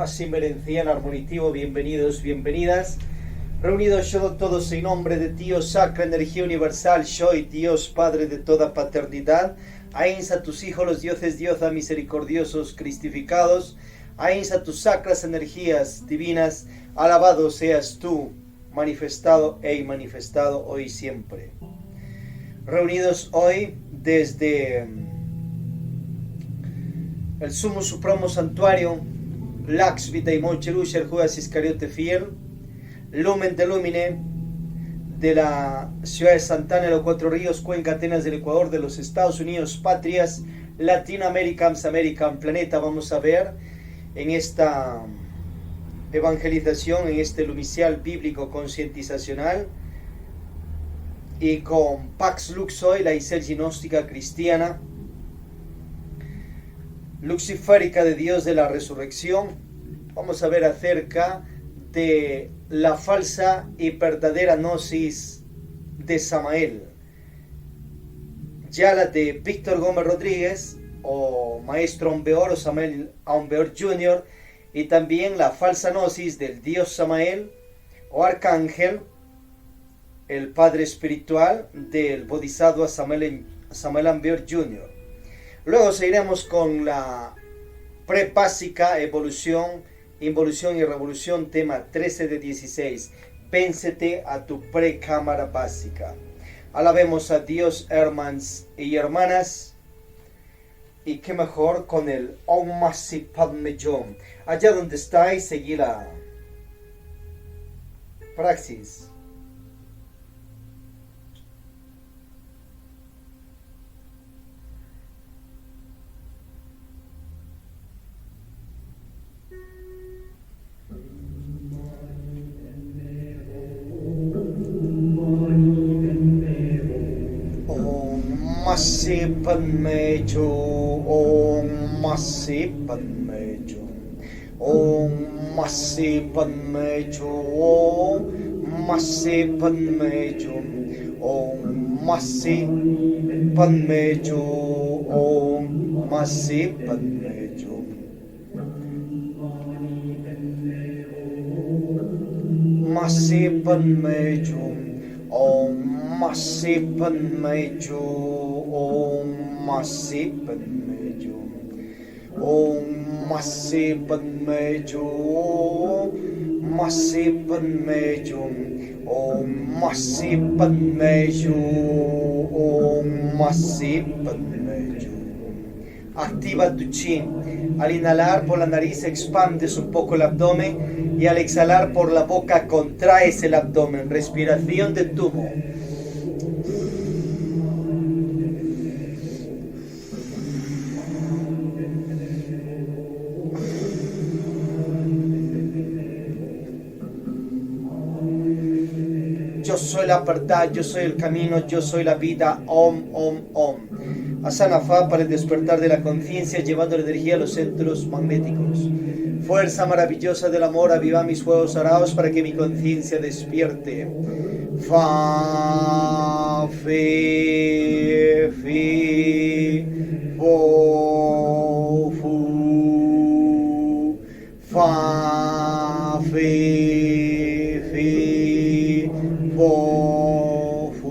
Simerencian armonitivo, bienvenidos, bienvenidas. Reunidos todos en nombre de Dios, sacra energía universal, soy Dios, Padre de toda paternidad. Ainsa tus hijos, los dioses, Diosa, misericordiosos, cristificados. Ainsa tus sacras energías divinas, alabado seas tú, manifestado e inmanifestado hoy y siempre. Reunidos hoy desde el Sumo Supremo Santuario, Lax Vitae Moncherusher Judas Iscariote Fiel, Lumen de Lumine, de la ciudad de Santana de los Cuatro Ríos, Cuenca, Atenas del Ecuador, de los Estados Unidos, patrias, Latinoamérica, American, planeta. Vamos a ver en esta evangelización, en este lumicial bíblico concientizacional, y con Pax Luxoi, la Iselgi gnóstica cristiana, luciférica de Dios de la resurrección. Vamos a ver acerca de la falsa y verdadera gnosis de Samael, ya la de Víctor Gómez Rodríguez o Maestro Aumbeor o Samuel Aumbeor Jr., y también la falsa gnosis del Dios Samael o Arcángel, el padre espiritual del Bodhisattva Samuel Aumbeor Jr. Luego seguiremos con la prepásica evolución, involución y revolución, tema 13 de 16. Véncete a tu precámara básica. Alabemos a Dios, hermanos y hermanas. Y qué mejor con el Om Masi Padme Hum. Allá donde estáis, seguid la praxis. Masi Padme Hum, Om Masi Padme Hum, Om Masi Padme Hum, Om Masi Padme Hum, Om Masi Padme Hum, Om Masi Padme Hum, Masi Padme Hum, Om Masi Padme Hum, Om Masi Padme Hum, Om Masi Padme Hum, Masi Padme Hum, Om Masi Padme Hum, Om Masi Padme Hum. Activa tu chi. Al inhalar por la nariz expandes un poco el abdomen y al exhalar por la boca contraes el abdomen. Respiración de tubo. Yo soy la verdad, yo soy el camino, yo soy la vida. Om, om, om. Asana Fa para el despertar de la conciencia, llevando la energía a los centros magnéticos. Fuerza maravillosa del amor, aviva mis fuegos araos para que mi conciencia despierte. Fa, fe, fi, fo, fu. Fa, fe, fi, fo, fu.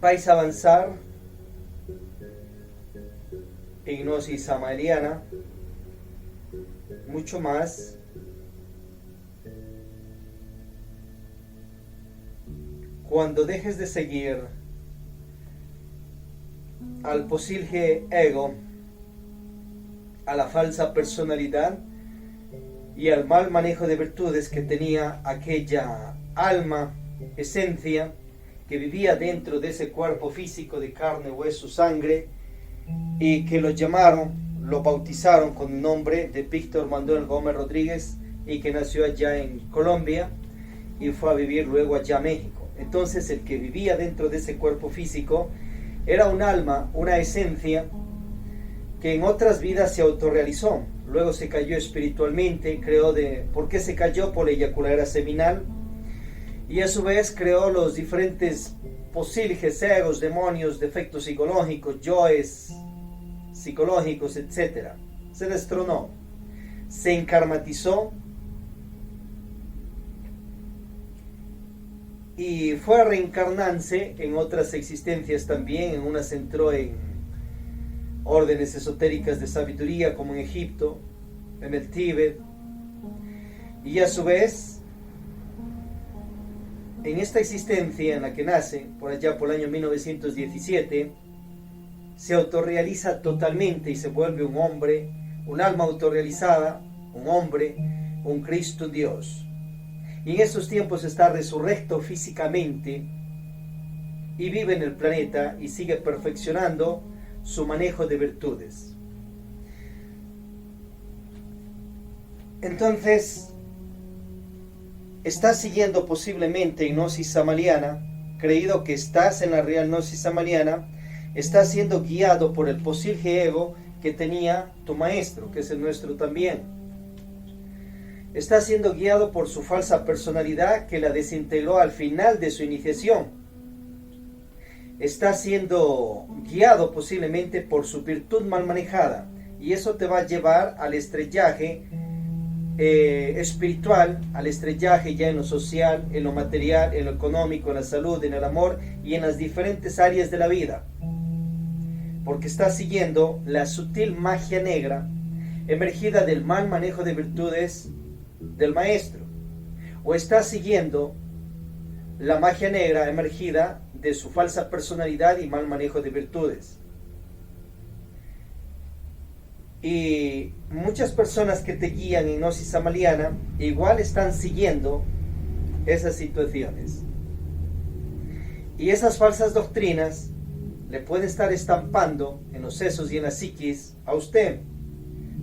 Vais a avanzar en gnosis samaeliana mucho más cuando dejes de seguir al posible ego, a la falsa personalidad y al mal manejo de virtudes que tenía aquella alma, esencia, que vivía dentro de ese cuerpo físico de carne, hueso, sangre, y que lo bautizaron con el nombre de Víctor Manuel Gómez Rodríguez, y que nació allá en Colombia y fue a vivir luego allá a México. Entonces el que vivía dentro de ese cuerpo físico era un alma, una esencia que en otras vidas se autorrealizó. Luego se cayó espiritualmente, ¿por qué se cayó? Por la eyaculadora seminal, y a su vez creó los diferentes posibles egos, demonios, defectos psicológicos, yoes psicológicos, etc. Se destronó, se enkarmatizó y fue a reencarnarse en otras existencias también. En unas entró en órdenes esotéricas de sabiduría como en Egipto, en el Tíbet, y a su vez en esta existencia en la que nace, por allá por el año 1917, se autorrealiza totalmente y se vuelve un hombre, un alma autorrealizada, un hombre, un Cristo Dios. Y en estos tiempos está resurrecto físicamente y vive en el planeta y sigue perfeccionando su manejo de virtudes. Entonces, estás siguiendo posiblemente hipnosis samaliana, creído que estás en la real gnosis samaliana, estás siendo guiado por el posible ego que tenía tu maestro, que es el nuestro también. Estás siendo guiado por su falsa personalidad que la desintegró al final de su iniciación. Estás siendo guiado posiblemente por su virtud mal manejada, y eso te va a llevar al estrellaje espiritual, al estrellaje ya en lo social, en lo material, en lo económico, en la salud, en el amor y en las diferentes áreas de la vida, porque estás siguiendo la sutil magia negra emergida del mal manejo de virtudes del maestro, o estás siguiendo la magia negra emergida de su falsa personalidad y mal manejo de virtudes. Y muchas personas que te guían en gnosis samaliana igual están siguiendo esas situaciones, y esas falsas doctrinas le pueden estar estampando en los sesos y en la psiquis a usted,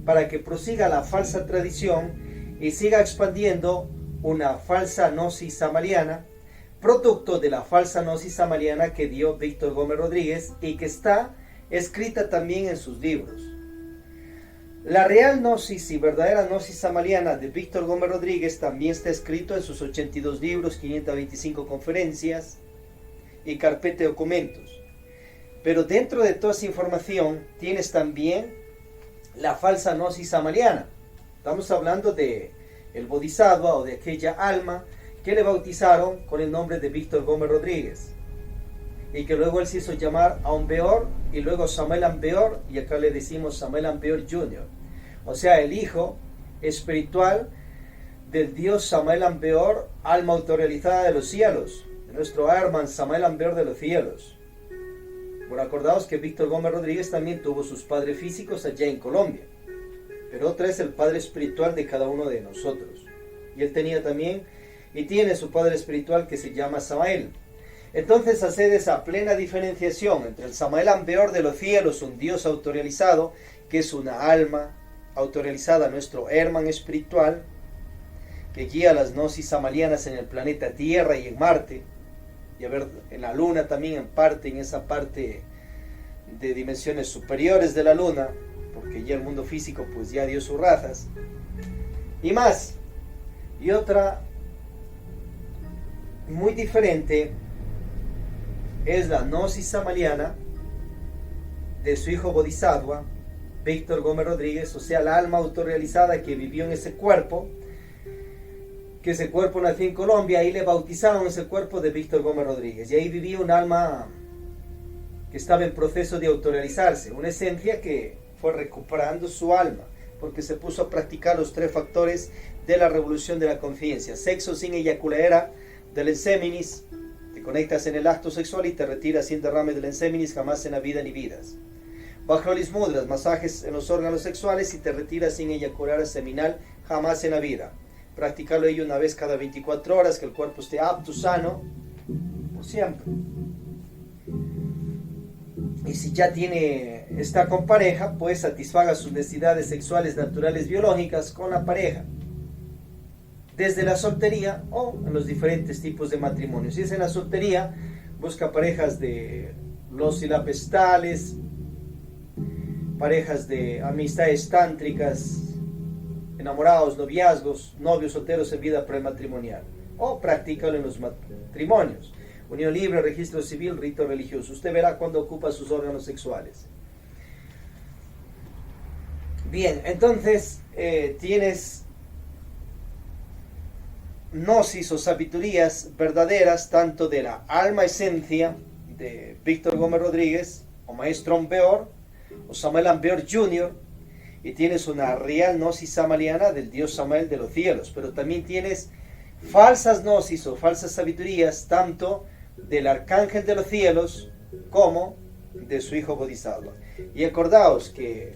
para que prosiga la falsa tradición y siga expandiendo una falsa gnosis samaliana, producto de la falsa gnosis samaliana que dio Víctor Gómez Rodríguez y que está escrita también en sus libros. La real gnosis y verdadera gnosis samaliana de Víctor Gómez Rodríguez también está escrito en sus 82 libros, 525 conferencias y carpeta de documentos. Pero dentro de toda esa información tienes también la falsa gnosis samaliana. Estamos hablando de el bodhisattva o de aquella alma que le bautizaron con el nombre de Víctor Gómez Rodríguez, y que luego él se hizo llamar Aumbeor y luego Samuel Aumbeor, y acá le decimos Samuel Aumbeor Jr., o sea, el hijo espiritual del dios Samuel Aumbeor, alma autorrealizada de los cielos, de nuestro hermano Samuel Aumbeor de los cielos. Bueno, acordaos que Víctor Gómez Rodríguez también tuvo sus padres físicos allá en Colombia, pero otra es el padre espiritual de cada uno de nosotros, y él tenía también y tiene su padre espiritual que se llama Samael. Entonces hacer esa plena diferenciación entre el Samuel Aumbeor de los cielos, un dios autorrealizado, que es una alma autorrealizada, nuestro hermano espiritual, que guía las gnosis samalianas en el planeta Tierra y en Marte, y a ver, en la Luna también en parte, en esa parte de dimensiones superiores de la Luna, porque ya el mundo físico pues ya dio sus razas, y más. Y otra muy diferente es la gnosis samaliana de su hijo bodhisattva, Víctor Gómez Rodríguez, o sea, la alma autorrealizada que vivió en ese cuerpo, que ese cuerpo nació en Colombia, y le bautizaron ese cuerpo de Víctor Gómez Rodríguez, y ahí vivía un alma que estaba en proceso de autorrealizarse, una esencia que fue recuperando su alma, porque se puso a practicar los 3 factores de la revolución de la conciencia: sexo sin eyaculadera del enseminis, te conectas en el acto sexual y te retiras sin derrame del enseminis, jamás en la vida ni vidas. Bajrolis mudras, masajes en los órganos sexuales y te retiras sin eyacular seminal, jamás en la vida. Practicarlo ello una vez cada 24 horas, que el cuerpo esté apto, sano, por siempre. Y si ya está con pareja, pues satisfaga sus necesidades sexuales naturales biológicas con la pareja, desde la soltería o en los diferentes tipos de matrimonios. Si es en la soltería, busca parejas de los silapestales, parejas de amistades tántricas, enamorados, noviazgos, novios solteros en vida prematrimonial, o practícalo en los matrimonios. Unión libre, registro civil, rito religioso. Usted verá cuando ocupa sus órganos sexuales. Bien, entonces tienes gnosis o sabidurías verdaderas, tanto de la alma esencia de Víctor Gómez Rodríguez, o Maestro Ambeor, o Samael Ambeor Jr., y tienes una real gnosis samaliana del Dios Samael de los cielos, pero también tienes falsas gnosis o falsas sabidurías, tanto del Arcángel de los cielos como de su hijo Bodhisattva. Y acordaos que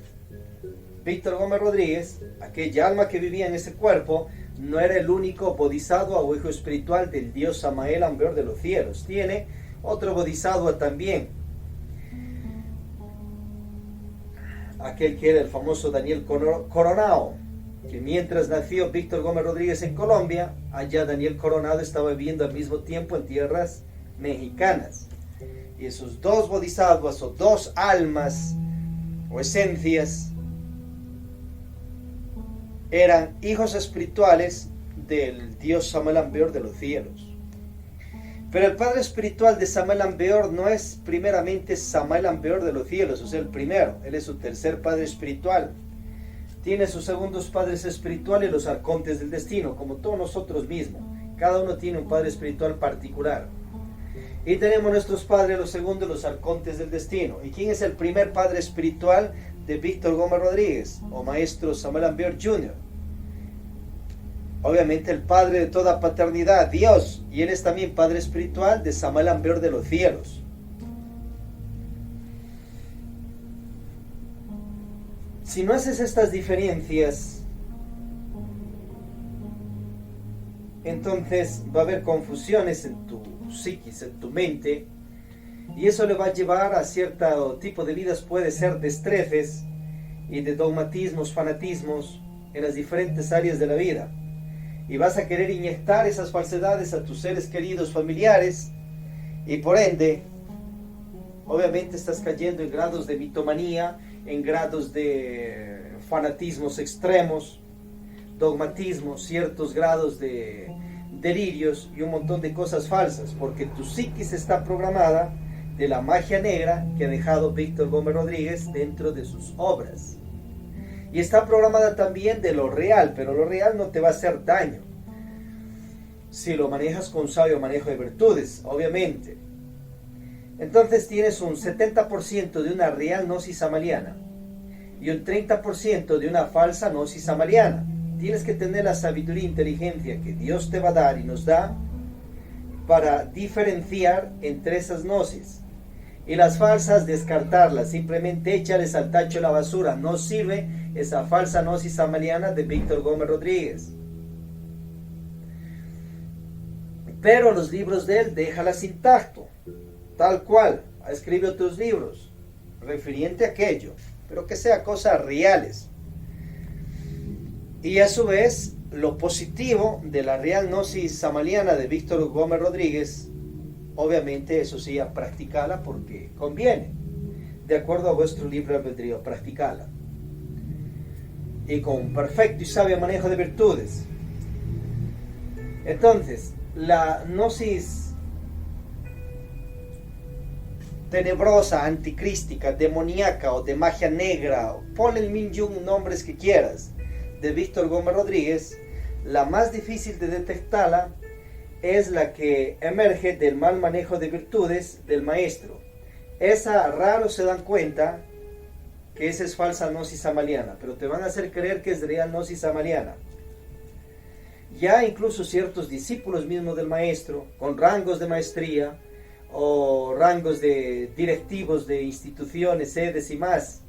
Víctor Gómez Rodríguez, aquella alma que vivía en ese cuerpo, no era el único Bodhisattva o hijo espiritual del Dios Samael Ambeor de los cielos. Tiene otro Bodhisattva también, aquel que era el famoso Daniel Coronado, que mientras nació Víctor Gómez Rodríguez en Colombia, allá Daniel Coronado estaba viviendo al mismo tiempo en tierras mexicanas. Y esos dos bodhisattvas o dos almas o esencias eran hijos espirituales del Dios Samael Ambeor de los cielos. Pero el padre espiritual de Samael Ambeor no es primeramente Samael Ambeor de los cielos, o sea, el primero. Él es su tercer padre espiritual. Tiene sus segundos padres espirituales, los arcontes del destino, como todos nosotros mismos. Cada uno tiene un padre espiritual particular. Y tenemos nuestros padres, los segundos, los arcontes del destino. ¿Y quién es el primer padre espiritual de Víctor Gómez Rodríguez, o Maestro Samael Ambeor Jr.? Obviamente el Padre de toda paternidad, Dios, y Él es también Padre espiritual de Samael Ambeor de los cielos. Si no haces estas diferencias, entonces va a haber confusiones en tu psiquis, en tu mente, y eso le va a llevar a cierto tipo de vidas, puede ser de estrefes y de dogmatismos, fanatismos en las diferentes áreas de la vida. Y vas a querer inyectar esas falsedades a tus seres queridos, familiares, y por ende, obviamente estás cayendo en grados de mitomanía, en grados de fanatismos extremos, dogmatismos, ciertos grados de delirios y un montón de cosas falsas, porque tu psiquis está programada de la magia negra que ha dejado Víctor Gómez Rodríguez dentro de sus obras. Y está programada también de lo real, pero lo real no te va a hacer daño si lo manejas con sabio manejo de virtudes, obviamente. Entonces tienes un 70% de una real gnosis samaliana y un 30% de una falsa gnosis samaliana. Tienes que tener la sabiduría e inteligencia que Dios te va a dar y nos da para diferenciar entre esas gnosis. Y las falsas, descartarlas, simplemente échales al tacho de la basura. No sirve esa falsa gnosis samaliana de Víctor Gómez Rodríguez. Pero los libros de él, déjalas intacto, tal cual. Escribe otros libros refiriente a aquello, pero que sea cosas reales. Y a su vez, lo positivo de la real gnosis samaliana de Víctor Gómez Rodríguez, obviamente eso sí, a practicarla porque conviene, de acuerdo a vuestro libre albedrío, practicarla. Y con perfecto y sabio manejo de virtudes. Entonces, la gnosis tenebrosa, anticrística, demoníaca o de magia negra, ponle el Minjung nombres que quieras, de Víctor Gómez Rodríguez, la más difícil de detectarla es la que emerge del mal manejo de virtudes del maestro. Esa raro se dan cuenta que esa es falsa gnosis samaliana, pero te van a hacer creer que es real gnosis samaliana. Ya incluso ciertos discípulos mismos del maestro, con rangos de maestría o rangos de directivos de instituciones, sedes y más,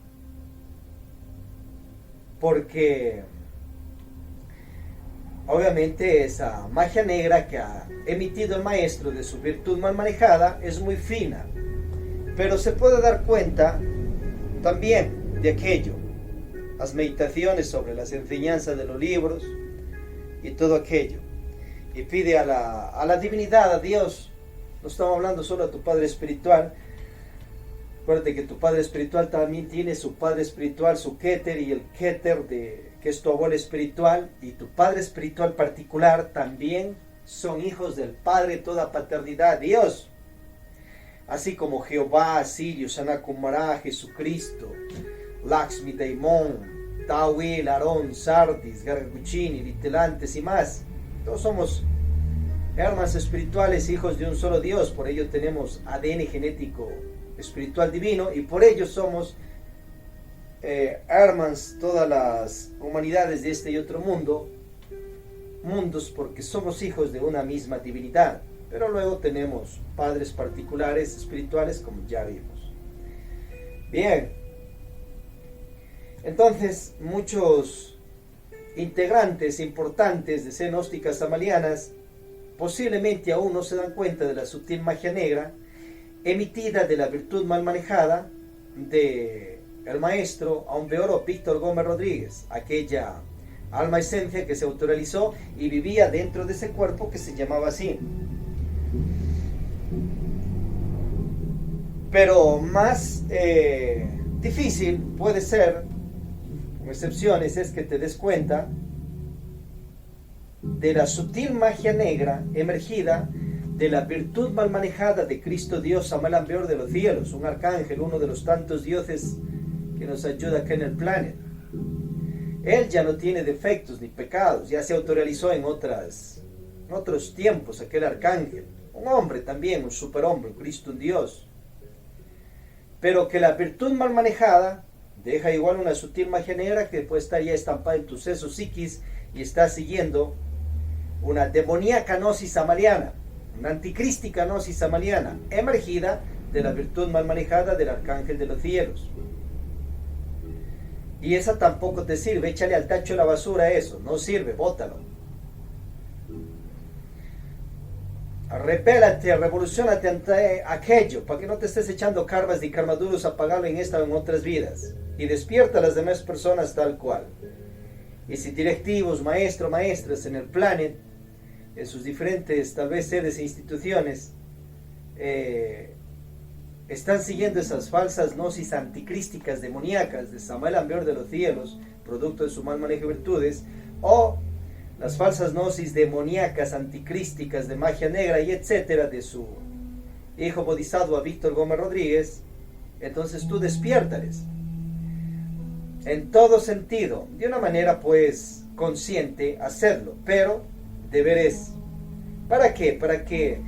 Obviamente esa magia negra que ha emitido el maestro de su virtud mal manejada es muy fina, pero se puede dar cuenta también de aquello, las meditaciones sobre las enseñanzas de los libros y todo aquello, y pide a la divinidad, a Dios. No estamos hablando solo a tu padre espiritual. Acuérdate que tu padre espiritual también tiene su padre espiritual, su Keter, y el Keter que es tu abuelo espiritual, y tu padre espiritual particular también son hijos del Padre, toda paternidad, Dios. Así como Jehová, Sirius, Anakumara, Jesucristo, Lakshmi, Daimon, Tawil, Aarón, Sardis, Gargacuchini, Vitelantes y más. Todos somos hermanos espirituales, hijos de un solo Dios. Por ello tenemos ADN genético espiritual divino, y por ello somos hermanos, todas las humanidades de este y otro mundos, porque somos hijos de una misma divinidad. Pero luego tenemos padres particulares espirituales, como ya vimos. Bien, entonces muchos integrantes importantes de cenósticas samalianas posiblemente aún no se dan cuenta de la sutil magia negra emitida de la virtud mal manejada de el maestro Aumbeoro Víctor Gómez Rodríguez, aquella alma esencia que se autorrealizó y vivía dentro de ese cuerpo que se llamaba así. Pero más difícil puede ser, con excepciones, es que te des cuenta de la sutil magia negra emergida de la virtud mal manejada de Cristo Dios Samael de los cielos, un arcángel, uno de los tantos dioses que nos ayuda acá en el planeta. Él ya no tiene defectos ni pecados, ya se autorrealizó en otros tiempos, aquel arcángel, un hombre también, un superhombre, un Cristo, un Dios. Pero que la virtud mal manejada deja igual una sutil magia negra que puede estar ya estampada en tu seso psiquis y está siguiendo una demoníaca gnosis samaliana, una anticrística gnosis samaliana, emergida de la virtud mal manejada del arcángel de los cielos. Y esa tampoco te sirve, échale al tacho de la basura eso, no sirve, bótalo. Repélate, revolucionate ante aquello, para que no te estés echando karmas y karmaduros a pagarlo en esta o en otras vidas. Y despierta a las demás personas tal cual. Y si directivos, maestros, maestras en el planet, en sus diferentes tal vez sedes e instituciones, están siguiendo esas falsas gnosis anticrísticas demoníacas de Samael Ambeor de los cielos, producto de su mal manejo de virtudes, o las falsas gnosis demoníacas anticrísticas de magia negra y etcétera de su hijo bodhisattva Víctor Gómez Rodríguez, entonces tú despiértales en todo sentido, de una manera pues consciente hacerlo, pero deberes. ¿Para qué? Para que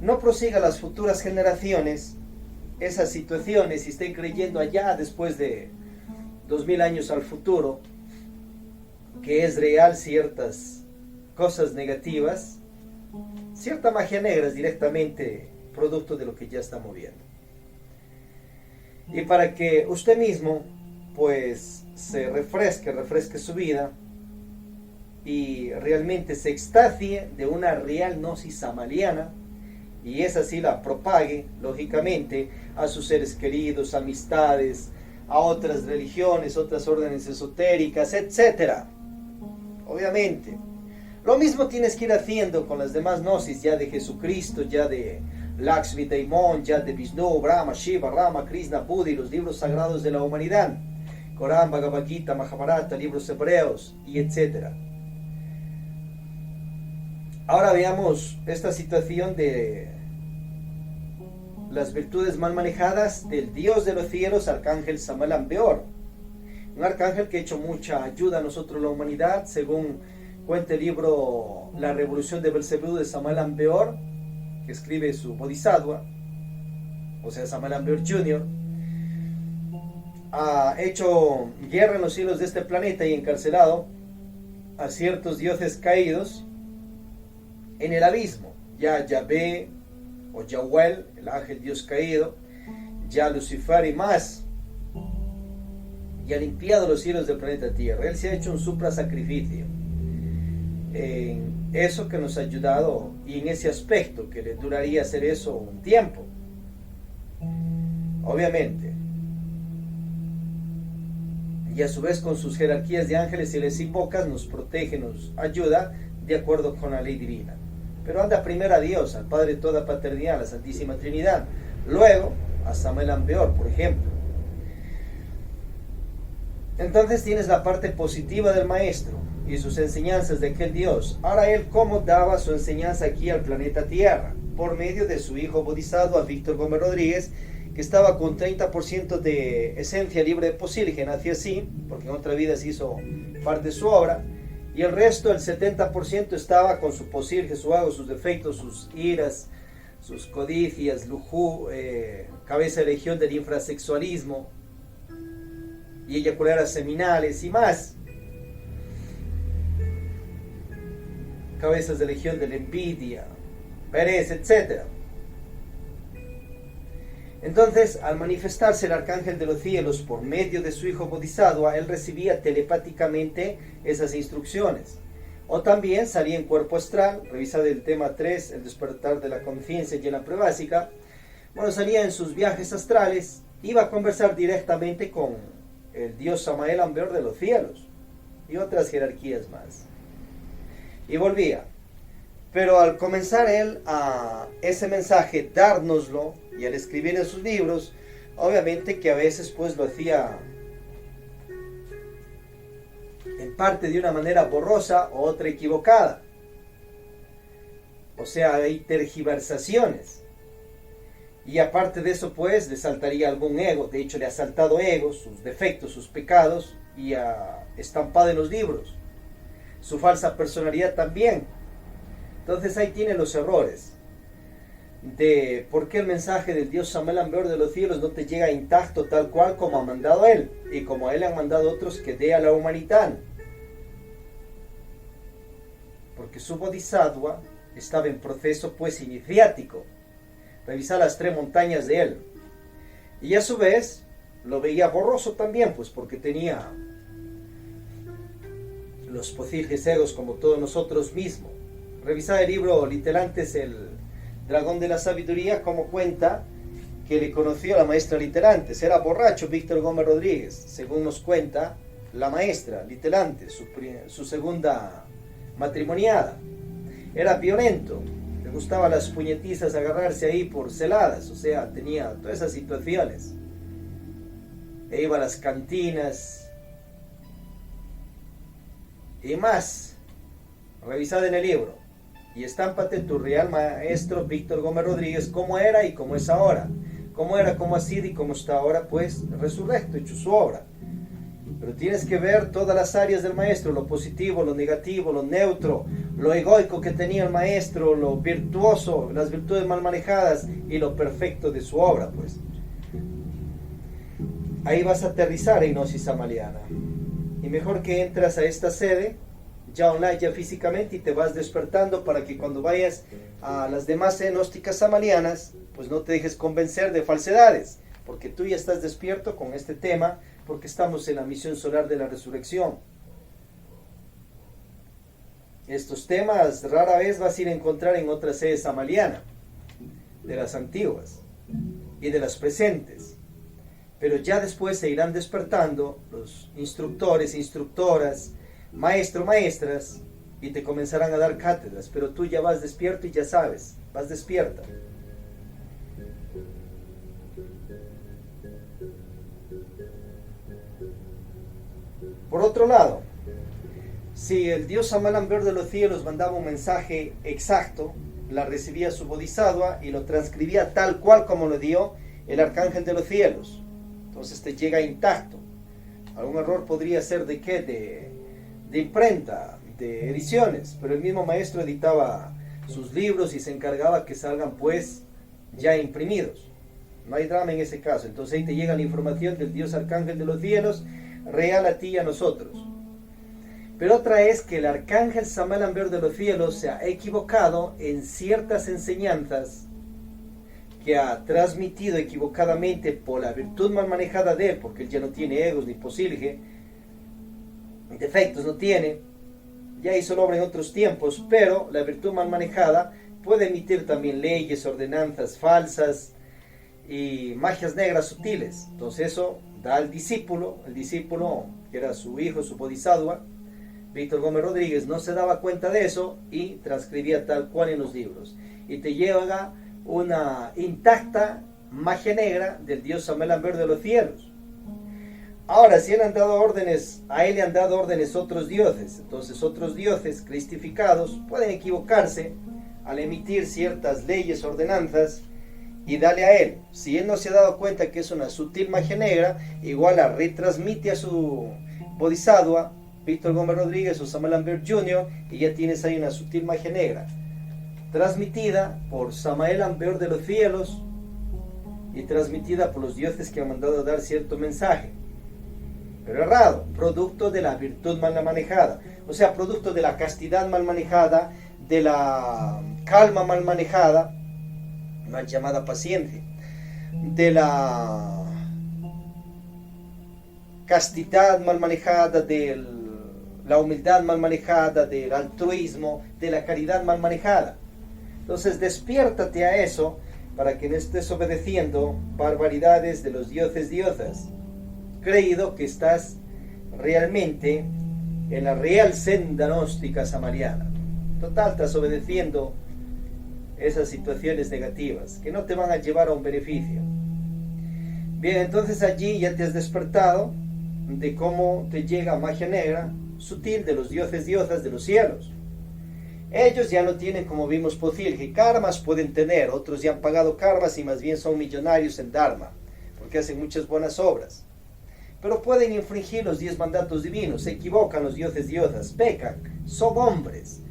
no prosiga las futuras generaciones esas situaciones y estén creyendo allá después de 2000 años al futuro que es real ciertas cosas negativas, cierta magia negra es directamente producto de lo que ya estamos viendo. Y para que usted mismo pues se refresque su vida y realmente se extasie de una real gnosis samaliana, y esa sí la propague lógicamente a sus seres queridos, amistades, a otras religiones, otras órdenes esotéricas, etcétera. Obviamente lo mismo tienes que ir haciendo con las demás gnosis ya de Jesucristo, ya de Lakshmi, Daimon, ya de Vishnu, Brahma, Shiva, Rama, Krishna, Buddha y los libros sagrados de la humanidad, Corán, Bhagavad Gita, Mahabharata, libros hebreos y etcétera. Ahora veamos esta situación de las virtudes mal manejadas del Dios de los cielos, Arcángel Samael Ambeor. Un arcángel que ha hecho mucha ayuda a nosotros, la humanidad, según cuenta el libro La Revolución de Belcebú de Samael Ambeor, que escribe su bodhisattva, o sea, Samael Ambeor Jr., ha hecho guerra en los cielos de este planeta y encarcelado a ciertos dioses caídos en el abismo, ya Yahvé o Yahuel, el ángel Dios caído, ya Lucifer y más, y ha limpiado los cielos del planeta Tierra. Él se ha hecho un supra sacrificio. en eso que nos ha ayudado y en ese aspecto que le duraría hacer eso un tiempo. Obviamente. Y a su vez con sus jerarquías de ángeles, si les invocas, nos protege, nos ayuda de acuerdo con la ley divina. Pero anda primero a Dios, al Padre de toda paternidad, a la Santísima Trinidad. Luego a Samael Aun Weor, por ejemplo. Entonces tienes la parte positiva del maestro y sus enseñanzas de aquel Dios. Ahora él cómo daba su enseñanza aquí al planeta Tierra, por medio de su hijo Bodhisattva Víctor Gómez Rodríguez, que estaba con 30% de esencia libre de Posil, que nació así, porque en otra vida se hizo parte de su obra, y el resto, el 70%, estaba con su Posil, su hago, sus defectos, sus iras, sus codicias, cabeza de legión del infrasexualismo, y eyaculares seminales y más. Cabezas de legión de la envidia, pereza, etc. Entonces, al manifestarse el arcángel de los cielos por medio de su hijo Bodhisattva, él recibía telepáticamente esas instrucciones. O también salía en cuerpo astral, revisad el tema 3, el despertar de la conciencia y en la prueba básica. Bueno, salía en sus viajes astrales, iba a conversar directamente con el dios Samael Aun Weor de los cielos y otras jerarquías más. Y volvía. Pero al comenzar él a ese mensaje, dárnoslo, y al escribir en sus libros, obviamente que a veces pues lo hacía en parte de una manera borrosa o otra equivocada. O sea, hay tergiversaciones. Y aparte de eso pues le saltaría algún ego. De hecho le ha saltado egos, sus defectos, sus pecados, y ha estampado en los libros. Su falsa personalidad también. Entonces ahí tiene los errores de por qué el mensaje del Dios Samael Aun Weor de los cielos no te llega intacto tal cual como ha mandado él, y como a él han mandado otros que dé a la humanidad. Porque su Bodhisattva estaba en proceso pues iniciático. Revisar las 3 montañas de él. Y a su vez lo veía borroso también, pues porque tenía los posibles egos como todos nosotros mismos. Revisar el libro Literantes, el dragón de la sabiduría, como cuenta que le conoció a la maestra Literantes. Era borracho Víctor Gómez Rodríguez, según nos cuenta la maestra Literantes, su segunda matrimoniada. Era violento, le gustaban las puñetizas, agarrarse ahí por celadas, o sea, tenía todas esas situaciones. E iba a las cantinas y más. Revisad en el libro y estámpate tu real maestro Víctor Gómez Rodríguez, cómo era y cómo es ahora, cómo era, cómo ha sido y cómo está ahora, pues resurrecto, hecho su obra. Pero tienes que ver todas las áreas del maestro, lo positivo, lo negativo, lo neutro, lo egoico que tenía el maestro, lo virtuoso, las virtudes mal manejadas y lo perfecto de su obra, pues. Ahí vas a aterrizar en Gnosis Samaliana. Y mejor que entras a esta sede, ya online, ya físicamente, y te vas despertando para que cuando vayas a las demás gnósticas samalianas, pues no te dejes convencer de falsedades, porque tú ya estás despierto con este tema, porque estamos en la misión solar de la resurrección. Estos temas rara vez vas a ir a encontrar en otra sede samaliana, de las antiguas y de las presentes. Pero ya después se irán despertando los instructores, instructoras, maestros, maestras, y te comenzarán a dar cátedras, pero tú ya vas despierto y ya sabes, vas despierta. Por otro lado, si el Dios Samael Aun Weor de los cielos mandaba un mensaje exacto, la recibía su Bodhisattva y lo transcribía tal cual como lo dio el arcángel de los cielos. Entonces te llega intacto. Algún error podría ser de qué, de imprenta, de ediciones, pero el mismo maestro editaba sus libros y se encargaba que salgan pues ya imprimidos. No hay drama en ese caso. Entonces ahí te llega la información del Dios arcángel de los cielos, real a ti y a nosotros. Pero otra es que el arcángel Samael Aun Weor de los cielos se ha equivocado en ciertas enseñanzas que ha transmitido equivocadamente por la virtud mal manejada de él, porque él ya no tiene egos ni posilge, defectos no tiene, ya hizo la obra en otros tiempos, pero la virtud mal manejada puede emitir también leyes, ordenanzas falsas y magias negras sutiles. Entonces eso da al discípulo, el discípulo que era su hijo, su bodhisattva, Víctor Gómez Rodríguez, no se daba cuenta de eso y transcribía tal cual en los libros. Y te llega una intacta magia negra del dios Samael Aun Weor de los cielos. Ahora, si él han dado órdenes, a él le han dado órdenes otros dioses, entonces otros dioses cristificados pueden equivocarse al emitir ciertas leyes, ordenanzas, y dale a él. Si él no se ha dado cuenta que es una sutil magia negra, igual la retransmite a su bodhisattva, Víctor Gómez Rodríguez o Samael Aun Weor Jr., y ya tienes ahí una sutil magia negra, transmitida por Samael Aun Weor de los cielos, y transmitida por los dioses que han mandado a dar cierto mensaje. Pero errado, producto de la virtud mal manejada, o sea, producto de la castidad mal manejada, de la calma mal manejada, mal llamada paciencia, de la castidad mal manejada, de la humildad mal manejada, del altruismo, de la caridad mal manejada. Entonces despiértate a eso para que no estés obedeciendo barbaridades de los dioses diosas, creído que estás realmente en la real senda gnóstica samariana. Total, estás obedeciendo esas situaciones negativas que no te van a llevar a un beneficio. Bien, entonces allí ya te has despertado de cómo te llega magia negra sutil de los dioses diosas de los cielos. Ellos ya no tienen, como vimos, posilge, karmas pueden tener, otros ya han pagado karmas y más bien son millonarios en dharma, porque hacen muchas buenas obras. Pero pueden infringir los 10 mandatos divinos, se equivocan los dioses diosas, pecan, son hombres,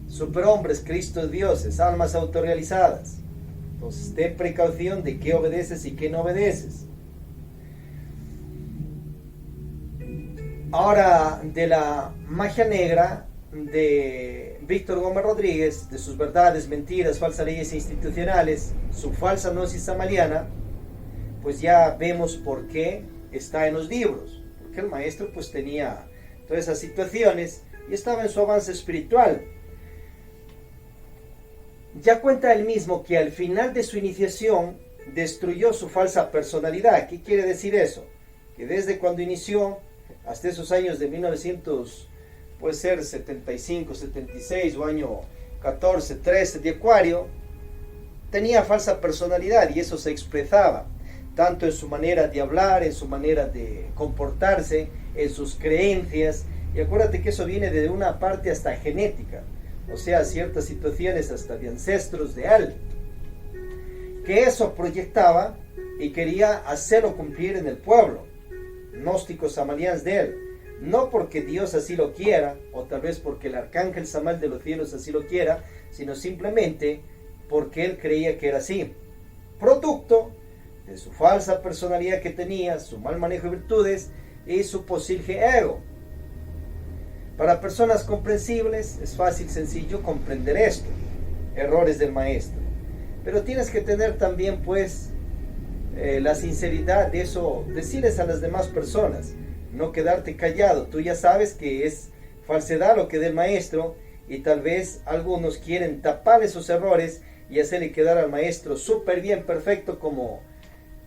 superhombres, Cristos dioses, almas autorrealizadas. Entonces ten precaución de qué obedeces y qué no obedeces. Ahora, de la magia negra de Víctor Gómez Rodríguez, de sus verdades, mentiras, falsas leyes institucionales, su falsa gnosis samariana, pues ya vemos por qué está en los libros, porque el maestro pues tenía todas esas situaciones y estaba en su avance espiritual. Ya cuenta él mismo que al final de su iniciación destruyó su falsa personalidad. ¿Qué quiere decir eso? Que desde cuando inició hasta esos años de 1900, puede ser 75, 76 o año 14, 13 de Acuario, tenía falsa personalidad y eso se expresaba tanto en su manera de hablar, en su manera de comportarse, en sus creencias. Y acuérdate que eso viene de una parte hasta genética, o sea, ciertas situaciones hasta de ancestros de él, que eso proyectaba y quería hacerlo cumplir en el pueblo, gnósticos samarianos de él, no porque Dios así lo quiera, o tal vez porque el arcángel Samael de los cielos así lo quiera, sino simplemente porque él creía que era así, producto de su falsa personalidad que tenía, su mal manejo de virtudes y su posilge ego. Para personas comprensibles es fácil, sencillo comprender esto, errores del maestro, pero tienes que tener también pues la sinceridad de eso, decirles a las demás personas, no quedarte callado. Tú ya sabes que es falsedad lo que del maestro y tal vez algunos quieren tapar esos errores y hacerle quedar al maestro súper bien, perfecto, como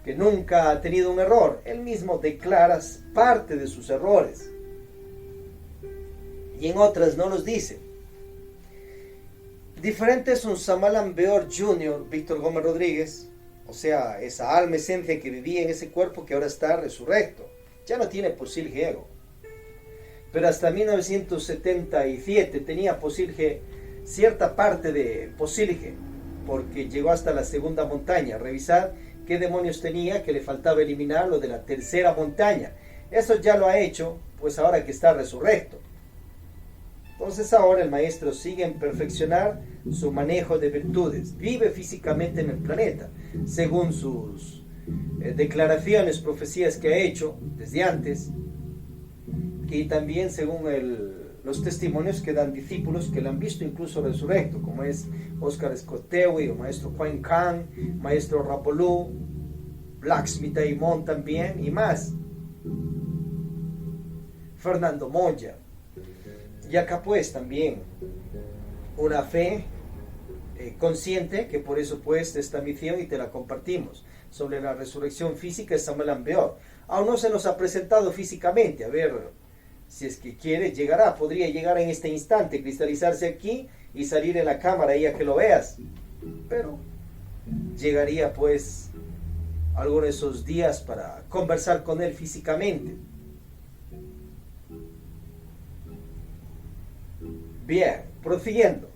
que nunca ha tenido un error. Él mismo declara parte de sus errores y en otras no los dice. Diferente es un Samael Aun Weor Jr., Víctor Gómez Rodríguez, o sea, esa alma esencia que vivía en ese cuerpo que ahora está resurrecto, ya no tiene posilge ego. Pero hasta 1977 tenía posilge, cierta parte de posilge, porque llegó hasta la segunda montaña. Revisad qué demonios tenía que le faltaba eliminar lo de la tercera montaña. Eso ya lo ha hecho, pues ahora que está resurrecto. Entonces ahora el maestro sigue en perfeccionar su manejo de virtudes. Vive físicamente en el planeta, según sus declaraciones, profecías que ha hecho desde antes, y también según los testimonios que dan discípulos que lo han visto incluso resurrecto, como es Oscar Scottewi, o maestro Juan Khan, maestro Rapolú, Lakshmi Daimon también, y más. Fernando Moya. Y acá pues también una fe consciente, que por eso pues esta misión y te la compartimos, sobre la resurrección física de Samuel Ambeor. Aún no se nos ha presentado físicamente, a ver si es que quiere, llegará, podría llegar en este instante, cristalizarse aquí y salir en la cámara ya que lo veas, pero llegaría pues alguno de esos días para conversar con él físicamente. Bien, prosiguiendo.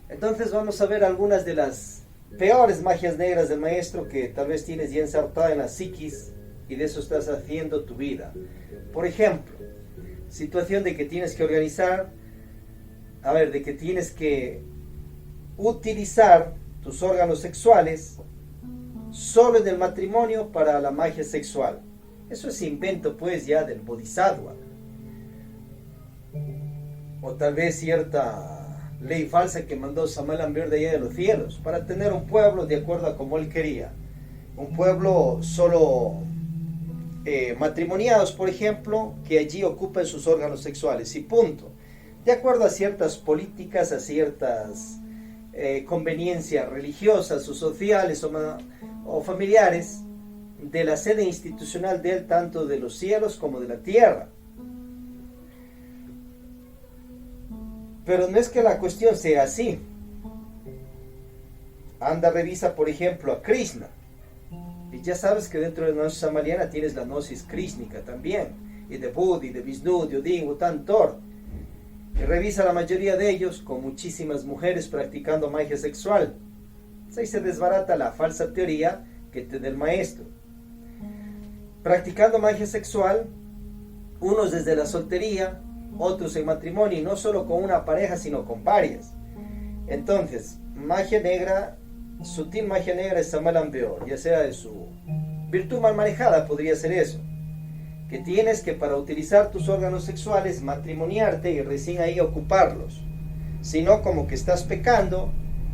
Entonces vamos a ver algunas de las peores magias negras del maestro que tal vez tienes ya ensartada en la psiquis y de eso estás haciendo tu vida. Por ejemplo, situación de que tienes que organizar, de que tienes que utilizar tus órganos sexuales solo en el matrimonio para la magia sexual. Eso es invento pues ya del Bodhisattva. O tal vez cierta ley falsa que mandó Samuel Ambeor de allá de los cielos para tener un pueblo de acuerdo a como él quería. Un pueblo solo matrimoniados, por ejemplo, que allí ocupen sus órganos sexuales y punto. De acuerdo a ciertas políticas, a ciertas conveniencias religiosas o sociales o familiares de la sede institucional de él, tanto de los cielos como de la tierra. Pero no es que la cuestión sea así. Anda, revisa por ejemplo a Krishna. Y ya sabes que dentro de la gnosis samaliana tienes la gnosis krísnica también. Y de Buddha, y de Vishnu, de Odin, Wotan, Thor. Y revisa la mayoría de ellos con muchísimas mujeres practicando magia sexual. Ahí se desbarata la falsa teoría que te da el maestro. Practicando magia sexual, unos desde la soltería, otros en matrimonio, y no solo con una pareja, sino con varias. Entonces, magia negra, sutil magia negra es Samuel Ambeor, ya sea de su virtud mal manejada, podría ser eso. Que tienes que para utilizar tus órganos sexuales matrimoniarte y recién ahí ocuparlos. Si no, como que estás pecando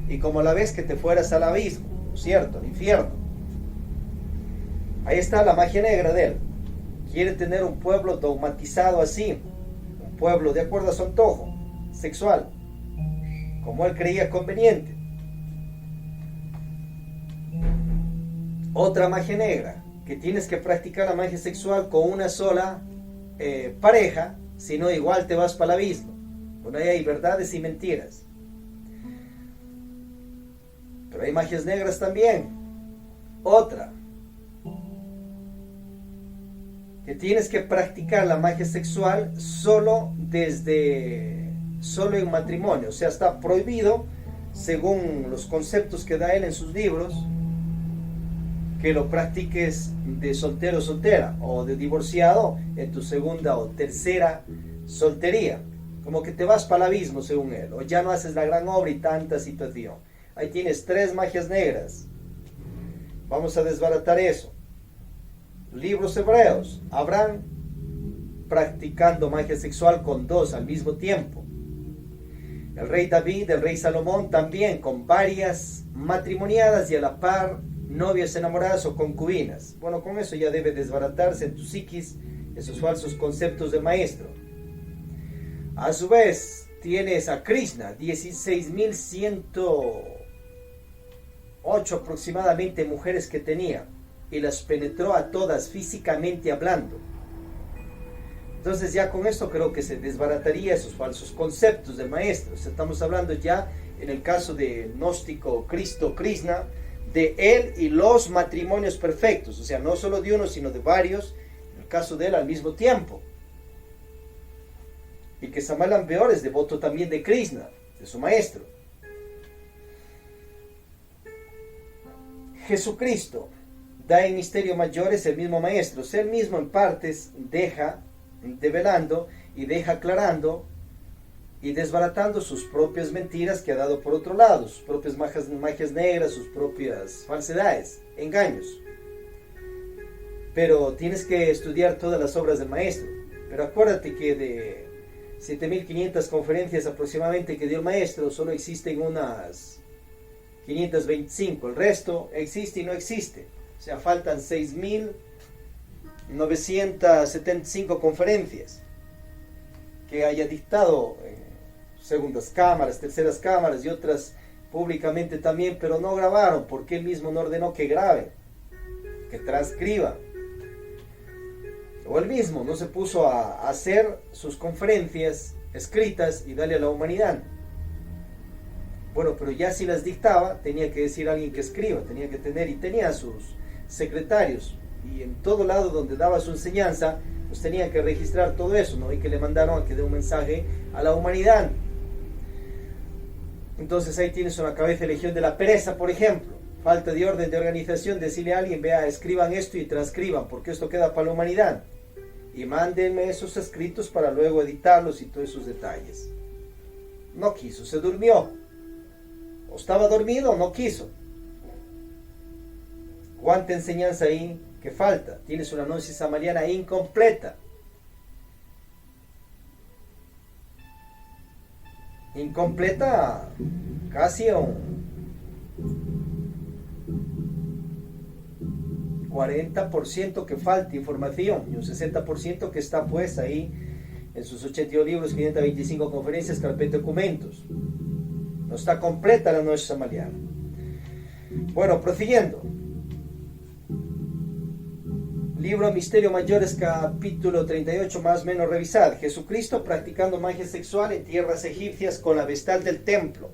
y como la vez que te fueras al abismo, ¿cierto? Al infierno. Ahí está la magia negra de él. Quiere tener un pueblo dogmatizado así, un pueblo de acuerdo a su antojo sexual, como él creía conveniente. Otra magia negra, que tienes que practicar la magia sexual con una sola pareja, si no igual te vas para el abismo. Bueno, ahí hay verdades y mentiras. Pero hay magias negras también. Otra, que tienes que practicar la magia sexual solo en matrimonio. O sea, está prohibido, según los conceptos que da él en sus libros, que lo practiques de soltero o soltera, o de divorciado en tu segunda o tercera soltería. Como que te vas para el abismo según él, o ya no haces la gran obra y tanta situación. Ahí tienes 3 magias negras. Vamos a desbaratar eso. Libros hebreos, Abraham practicando magia sexual con 2 al mismo tiempo. El rey David, el rey Salomón también con varias matrimoniadas y a la par novias enamoradas o concubinas. Bueno, con eso ya debe desbaratarse en tu psiquis esos falsos conceptos de maestro. A su vez, tienes a Krishna, 16.108 aproximadamente mujeres que tenía, y las penetró a todas físicamente hablando. Entonces ya con esto creo que se desbarataría esos falsos conceptos del maestro. Estamos hablando ya en el caso de gnóstico Cristo Krishna, de él y los matrimonios perfectos, o sea, no solo de uno sino de varios, en el caso de él al mismo tiempo. Y que Samuel Ambeor es devoto también de Krishna, de su maestro. Jesucristo da en misterios mayores el mismo maestro, o sea, él mismo en partes deja develando y deja aclarando y desbaratando sus propias mentiras que ha dado por otro lado, sus propias magias negras, sus propias falsedades, engaños. Pero tienes que estudiar todas las obras del maestro. Pero acuérdate que de 7.500 conferencias aproximadamente que dio el maestro, solo existen unas 525, el resto existe y no existe. O sea, faltan 6.975 conferencias. que haya dictado segundas cámaras, terceras cámaras y otras públicamente también, pero no grabaron porque él mismo no ordenó que graben, que transcriban. O él mismo no se puso a hacer sus conferencias escritas y darle a la humanidad. Bueno, pero ya si las dictaba, tenía que decir alguien que escriba, tenía que tener, y tenía sus secretarios, y en todo lado donde daba su enseñanza, pues tenía que registrar todo eso, ¿no? Y que le mandaron a que dé un mensaje a la humanidad. Entonces ahí tienes una cabeza de legión de la pereza, por ejemplo. Falta de orden, de organización, decirle a alguien, vea, escriban esto y transcriban, porque esto queda para la humanidad. Y mándenme esos escritos para luego editarlos y todos esos detalles. No quiso, se durmió. O estaba dormido o no quiso. ¿Cuánta enseñanza ahí que falta? Tienes una gnosis samariana incompleta. Incompleta casi a un 40% que falta información y un 60% que está pues ahí en sus 82 libros, 525 conferencias, carpeta de documentos. No está completa la gnosis samariana. Bueno, prosiguiendo. Libro Misterio Mayores, capítulo 38, más o menos revisad. Jesucristo practicando magia sexual en tierras egipcias con la vestal del templo.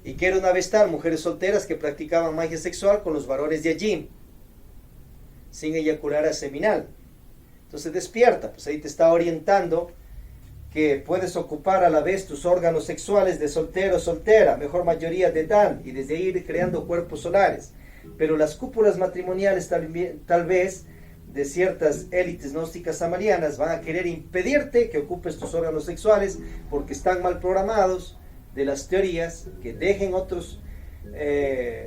¿Y qué era una vestal? Mujeres solteras que practicaban magia sexual con los varones de allí, sin eyacular a seminal. Entonces despierta, pues ahí te está orientando que puedes ocupar a la vez tus órganos sexuales de soltero o soltera, mejor mayoría de edad, y desde ahí ir creando cuerpos solares. Pero las cúpulas matrimoniales tal vez de ciertas élites gnósticas samarianas van a querer impedirte que ocupes tus órganos sexuales porque están mal programados de las teorías que dejen otros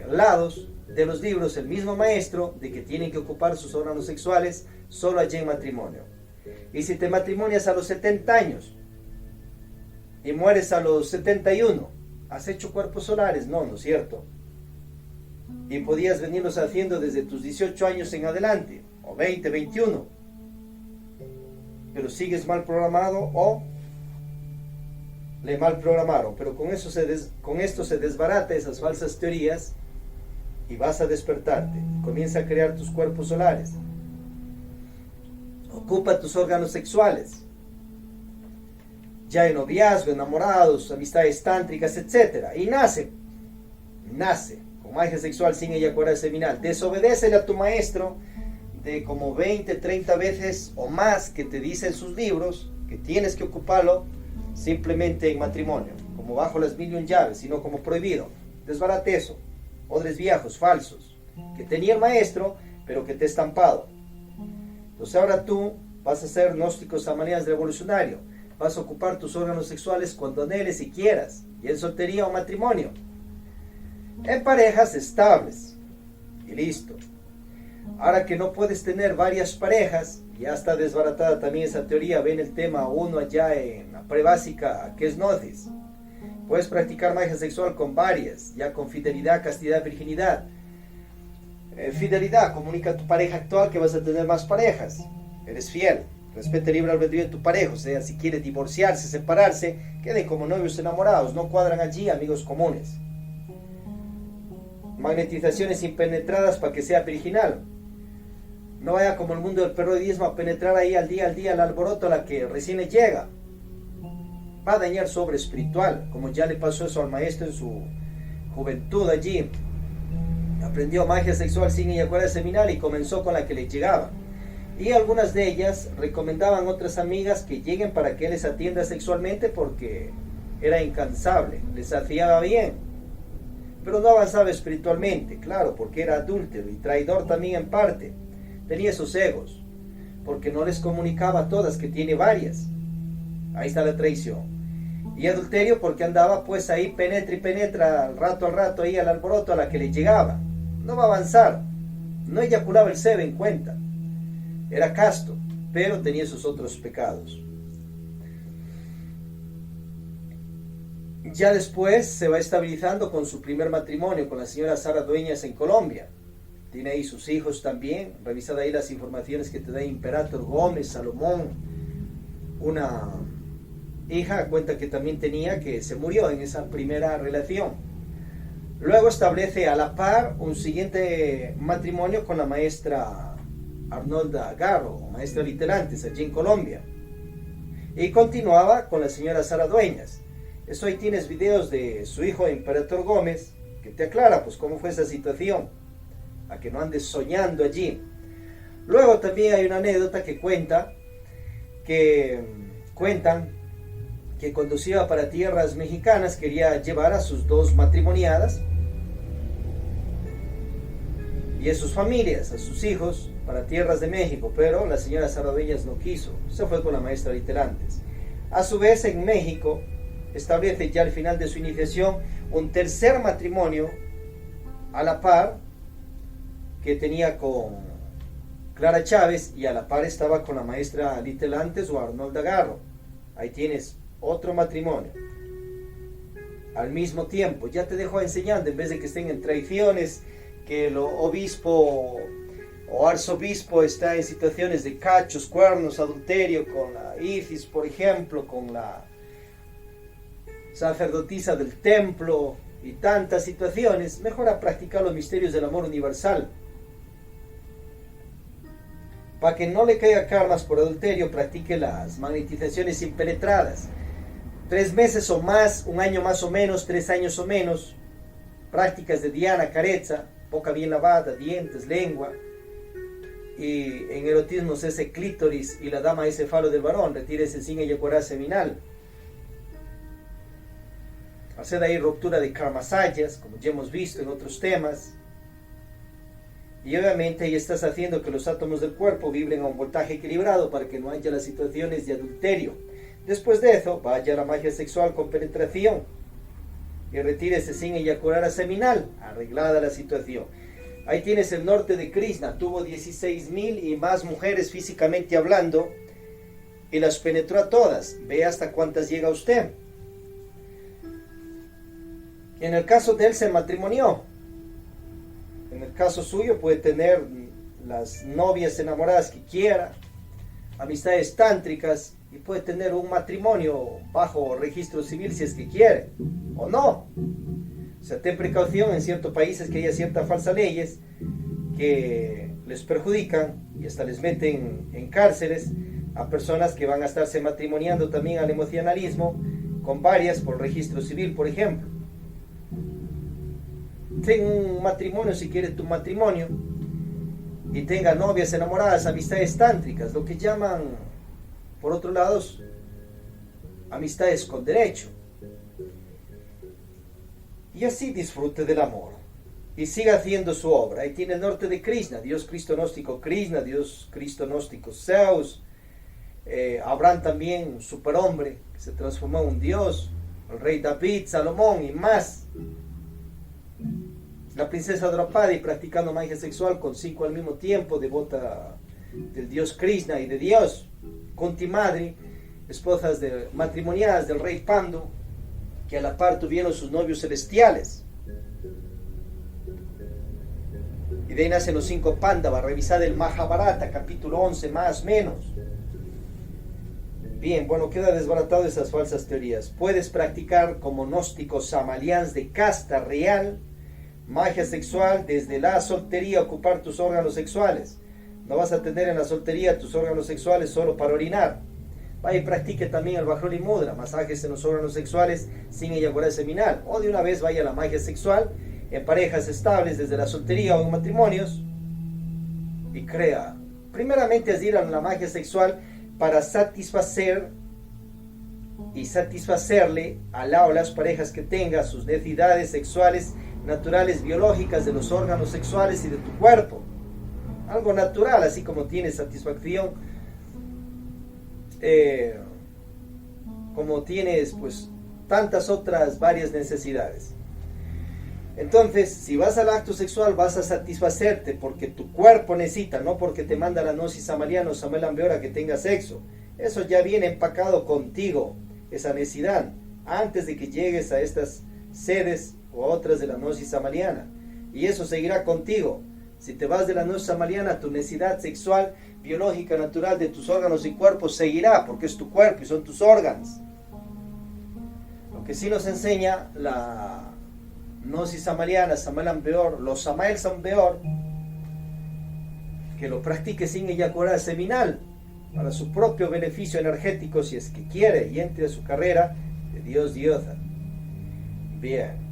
lados de los libros el mismo maestro de que tienen que ocupar sus órganos sexuales solo allí en matrimonio. Y si te matrimonias a los 70 años y mueres a los 71, ¿has hecho cuerpos solares? No, ¿no es cierto? Y podías venirlos haciendo desde tus 18 años en adelante, o 20, 21, pero sigues mal programado o le mal programaron. Pero con esto se desbarata esas falsas teorías y vas a despertarte. Comienza a crear tus cuerpos solares. Ocupa tus órganos sexuales, ya en noviazgo, enamorados, amistades tántricas, etc. Y nace con magia sexual sin eyacular seminal. Desobedécele a tu maestro de como 20, 30 veces o más que te dice en sus libros que tienes que ocuparlo simplemente en matrimonio, como bajo las 1.000 llaves, sino como prohibido. Desbarate eso. Odres viejos, falsos, que tenía el maestro, pero que te he estampado. Entonces ahora tú vas a ser gnóstico samariano revolucionario. Vas a ocupar tus órganos sexuales cuando anheles y quieras, y en soltería o matrimonio, en parejas estables, y listo. Ahora que no puedes tener varias parejas, ya está desbaratada también esa teoría. Ven el tema 1 allá en la prebásica, que es gnosis. Puedes practicar magia sexual con varias, ya con fidelidad, castidad, virginidad. Fidelidad, comunica a tu pareja actual que vas a tener más parejas. Eres fiel, respeta el libre albedrío de tu pareja. O sea, si quiere divorciarse, separarse, queden como novios enamorados, no cuadran allí amigos comunes. Magnetizaciones impenetradas para que sea virginal. No vaya como el mundo del perroidismo a penetrar ahí al día al alboroto a la que recién le llega. Va a dañar su obra espiritual, como ya le pasó eso al maestro en su juventud allí. Aprendió magia sexual sin eyacular seminal y comenzó con la que le llegaba. Y algunas de ellas recomendaban a otras amigas que lleguen para que él les atienda sexualmente porque era incansable, les hacía bien. Pero no avanzaba espiritualmente, claro, porque era adúltero y traidor también en parte. Tenía sus egos, porque no les comunicaba a todas que tiene varias. Ahí está la traición. Y adulterio porque andaba pues ahí penetra al rato ahí al alboroto a la que le llegaba. No va a avanzar. No eyaculaba el sebe en cuenta. Era casto, pero tenía sus otros pecados. Ya después se va estabilizando con su primer matrimonio con la señora Sara Dueñas en Colombia. Tiene ahí sus hijos también. Revisad ahí las informaciones que te da Imperator Gómez, Salomón, una hija cuenta que también tenía, que se murió en esa primera relación. Luego establece a la par un siguiente matrimonio con la maestra Arnolda Garro, maestra literantes allí en Colombia. Y continuaba con la señora Sara Dueñas. Eso ahí tienes videos de su hijo Imperator Gómez, que te aclara pues cómo fue esa situación, a que no andes soñando allí. Luego también hay una anécdota que cuentan que cuando se iba para tierras mexicanas quería llevar a sus dos matrimoniadas y a sus familias, a sus hijos, para tierras de México, pero la señora Sara Dueñas no quiso, se fue con la maestra Literantes. A su vez, en México establece ya al final de su iniciación un tercer matrimonio a la par, que tenía con Clara Chávez, y a la par estaba con la maestra Literantes o Arnolda Garro. Ahí tienes otro matrimonio. Al mismo tiempo, ya te dejo enseñando, en vez de que estén en traiciones, que el obispo o arzobispo está en situaciones de cachos, cuernos, adulterio con la Isis, por ejemplo, con la sacerdotisa del templo y tantas situaciones. Mejor a practicar los misterios del amor universal. Para que no le caiga karmas por adulterio, practique las magnetizaciones impenetradas. 3 meses o más, 1 año más o menos, 3 años o menos. Prácticas de Diana, careza, boca bien lavada, dientes, lengua. Y en erotismo ese clítoris y la dama ese falo del varón, retírese sin eyacular seminal. Hacer ahí ruptura de karmasayas, como ya hemos visto en otros temas. Y obviamente ahí estás haciendo que los átomos del cuerpo vibren a un voltaje equilibrado para que no haya las situaciones de adulterio. Después de eso, vaya a la magia sexual con penetración y retírese sin eyacular seminal, arreglada la situación. Ahí tienes el norte de Krishna, tuvo 16,000 y más mujeres físicamente hablando y las penetró a todas. Ve hasta cuántas llega usted. En el caso de él se matrimonió. En el caso suyo puede tener las novias enamoradas que quiera, amistades tántricas, y puede tener un matrimonio bajo registro civil si es que quiere, o no. O sea, ten precaución en ciertos países que haya ciertas falsas leyes que les perjudican y hasta les meten en cárceles a personas que van a estarse matrimoniando también al emocionalismo con varias por registro civil, por ejemplo. Ten un matrimonio si quieres tu matrimonio y tenga novias enamoradas, amistades tántricas, lo que llaman, por otro lado, amistades con derecho. Y así disfrute del amor y siga haciendo su obra. Ahí tiene el norte de Krishna, Dios Cristo gnóstico Krishna, Dios Cristo gnóstico Zeus. Abraham también, un superhombre que se transformó en un dios, el rey David, Salomón y más. La princesa Draupadi practicando magia sexual con 5 al mismo tiempo, devota del dios Krishna y de Dios. Kunti Madri, esposas matrimoniadas del rey Pandu, que a la par tuvieron sus novios celestiales. Y de ahí nacen los 5 Pándavas. Revisad el Mahabharata, capítulo 11, más o menos. Bien, bueno, queda desbaratado esas falsas teorías. Puedes practicar como gnóstico samalians de casta real, magia sexual desde la soltería, ocupar tus órganos sexuales. No vas a tener en la soltería tus órganos sexuales solo para orinar. Vaya y practique también el Bajroli Mudra, masajes en los órganos sexuales sin eyacular seminal. O de una vez vaya a la magia sexual en parejas estables desde la soltería o en matrimonios y crea. Primeramente es ir a la magia sexual para satisfacer y satisfacerle a la o las parejas que tenga sus necesidades sexuales naturales, biológicas de los órganos sexuales y de tu cuerpo. Algo natural, así como tienes satisfacción, como tienes pues tantas otras varias necesidades. Entonces, si vas al acto sexual, vas a satisfacerte porque tu cuerpo necesita, no porque te manda la gnosis samaliana o Samuel Ambeora que tenga sexo. Eso ya viene empacado contigo, esa necesidad, antes de que llegues a estas sedes o otras de la gnosis samaliana. Y eso seguirá contigo. Si te vas de la gnosis samaliana, tu necesidad sexual, biológica, natural de tus órganos y cuerpos seguirá, porque es tu cuerpo y son tus órganos. que sí nos enseña la Gnosis samariana, Samael Beor, los Samael Beor, que lo practique sin eyacular seminal, para su propio beneficio energético, si es que quiere y entre a su carrera de Dios diosa. Bien.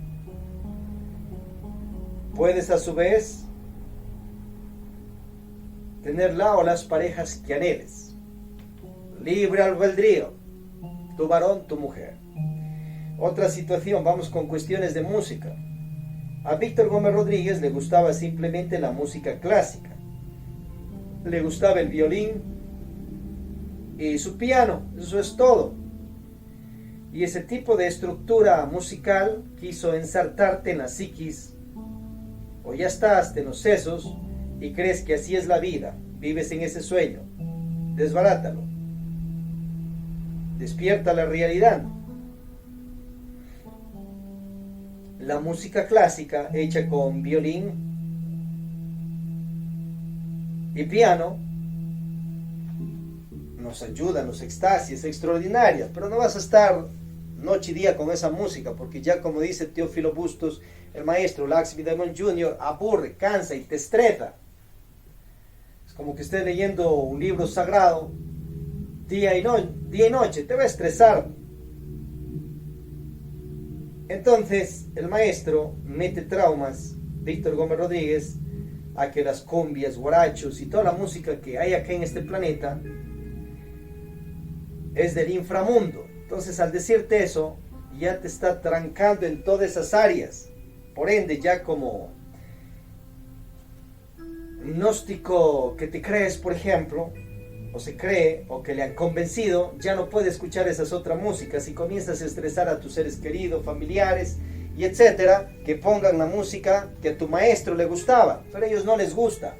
Puedes a su vez tener la o las parejas que anheles. Libre albedrío, tu varón, tu mujer. Otra situación, vamos con cuestiones de música. A Víctor Gómez Rodríguez le gustaba simplemente la música clásica. Le gustaba el violín y su piano, eso es todo. Y ese tipo de estructura musical quiso ensartarte en la psiquis, o ya estás en los sesos y crees que así es la vida, vives en ese sueño. Desbarátalo. Despierta la realidad. La música clásica hecha con violín y piano nos ayuda, nos extasias extraordinarias, pero no vas a estar noche y día con esa música, porque ya como dice Teófilo Bustos, el maestro Laxmi Diamond Jr., aburre, cansa y te estresa. Es como que estés leyendo un libro sagrado día y noche, te va a estresar. Entonces el maestro mete traumas, Víctor Gómez Rodríguez, a que las cumbias, guarachos y toda la música que hay acá en este planeta es del inframundo. Entonces al decirte eso, ya te está trancando en todas esas áreas. Por ende, ya como gnóstico que te crees, por ejemplo, o se cree, o que le han convencido, ya no puede escuchar esas otras músicas y comienzas a estresar a tus seres queridos, familiares y etcétera, que pongan la música que a tu maestro le gustaba, pero a ellos no les gusta.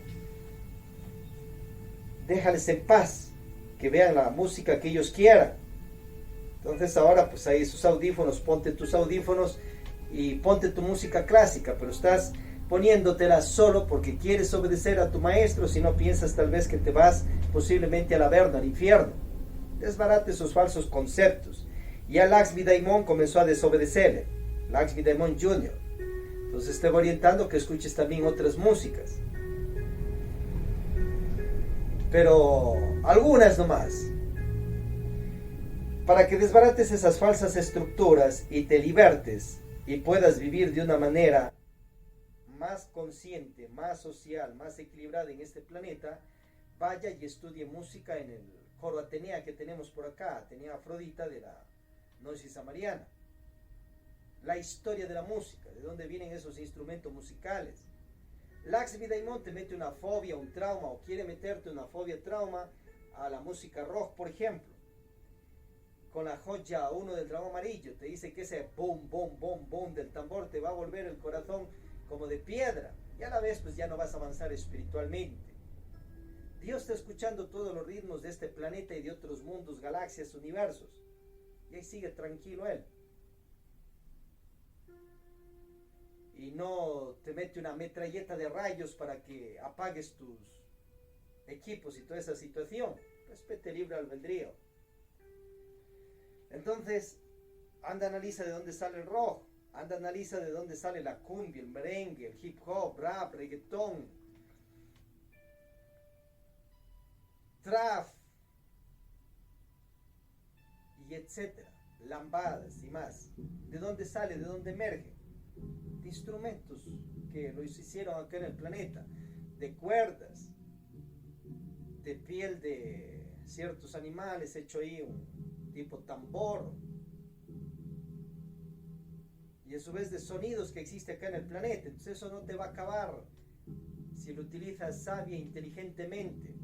Déjales en paz, que vean la música que ellos quieran. Entonces ahora pues hay sus audífonos, ponte tus audífonos y ponte tu música clásica, pero estás poniéndotela solo porque quieres obedecer a tu maestro, si no piensas tal vez que te vas posiblemente al averno, al infierno. Desbarate esos falsos conceptos. Ya Laxmi Daimon comenzó a desobedecerle, Laxmi Daimon Jr. Entonces te voy orientando que escuches también otras músicas, pero algunas nomás, para que desbarates esas falsas estructuras y te libertes y puedas vivir de una manera más consciente, más social, más equilibrada en este planeta. Vaya y estudie música en el coro Atenea que tenemos por acá, Atenea Afrodita de la Gnosis samariana. La historia de la música, de dónde vienen esos instrumentos musicales. Laxmi Daimon te mete una fobia, un trauma, o quiere meterte una fobia, trauma a la música rock, por ejemplo. Con la joya 1 del dragón amarillo, te dice que ese boom, boom, boom, boom del tambor te va a volver el corazón como de piedra, y a la vez pues ya no vas a avanzar espiritualmente. Dios está escuchando todos los ritmos de este planeta y de otros mundos, galaxias, universos, y ahí sigue tranquilo Él. Y no te mete una metralleta de rayos para que apagues tus equipos y toda esa situación. Respete el libre albedrío. Entonces, anda, analiza de dónde sale el rock, anda, analiza de dónde sale la cumbia, el merengue, el hip hop, rap, reggaetón, trap, y etcétera, lambadas y más. ¿De dónde sale? ¿De dónde emerge? De instrumentos que los hicieron acá en el planeta, de cuerdas, de piel de ciertos animales, hecho ahí un tipo tambor, y a su vez de sonidos que existe acá en el planeta. Entonces eso no te va a acabar si lo utilizas sabia e inteligentemente,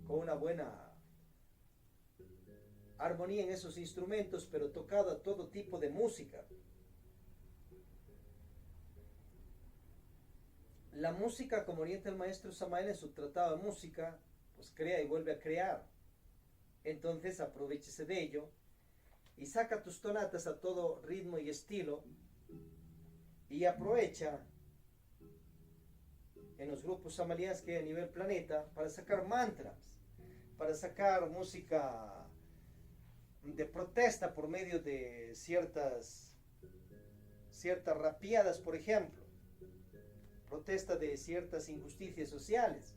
con una buena armonía en esos instrumentos, pero tocado a todo tipo de música. La música, como orienta el maestro Samael en su tratado de música, pues crea y vuelve a crear. Entonces aprovéchese de ello y saca tus tonatas a todo ritmo y estilo, y aprovecha en los grupos samarianos que hay a nivel planeta para sacar mantras, para sacar música de protesta por medio de ciertas rapiadas, por ejemplo, protesta de ciertas injusticias sociales,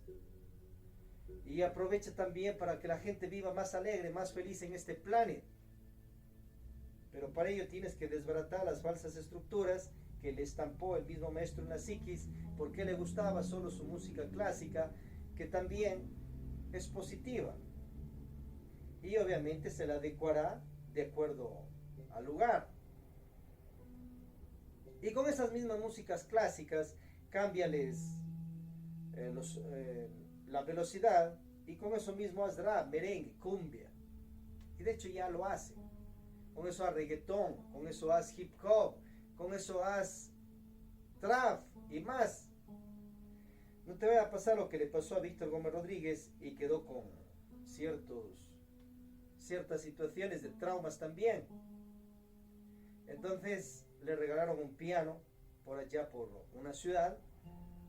y aprovecha también para que la gente viva más alegre, más feliz en este planeta. Pero para ello tienes que desbaratar las falsas estructuras que le estampó el mismo maestro en la psiquis, porque le gustaba solo su música clásica, que también es positiva, y obviamente se la adecuará de acuerdo al lugar. Y con esas mismas músicas clásicas, cámbiales la velocidad, y con eso mismo haz rap, merengue, cumbia. Y de hecho ya lo hace. Con eso haz reggaetón, con eso haz hip hop, con eso haz trap y más. No te vaya a pasar lo que le pasó a Víctor Gómez Rodríguez y quedó con ciertas situaciones de traumas también. Entonces le regalaron un piano por allá por una ciudad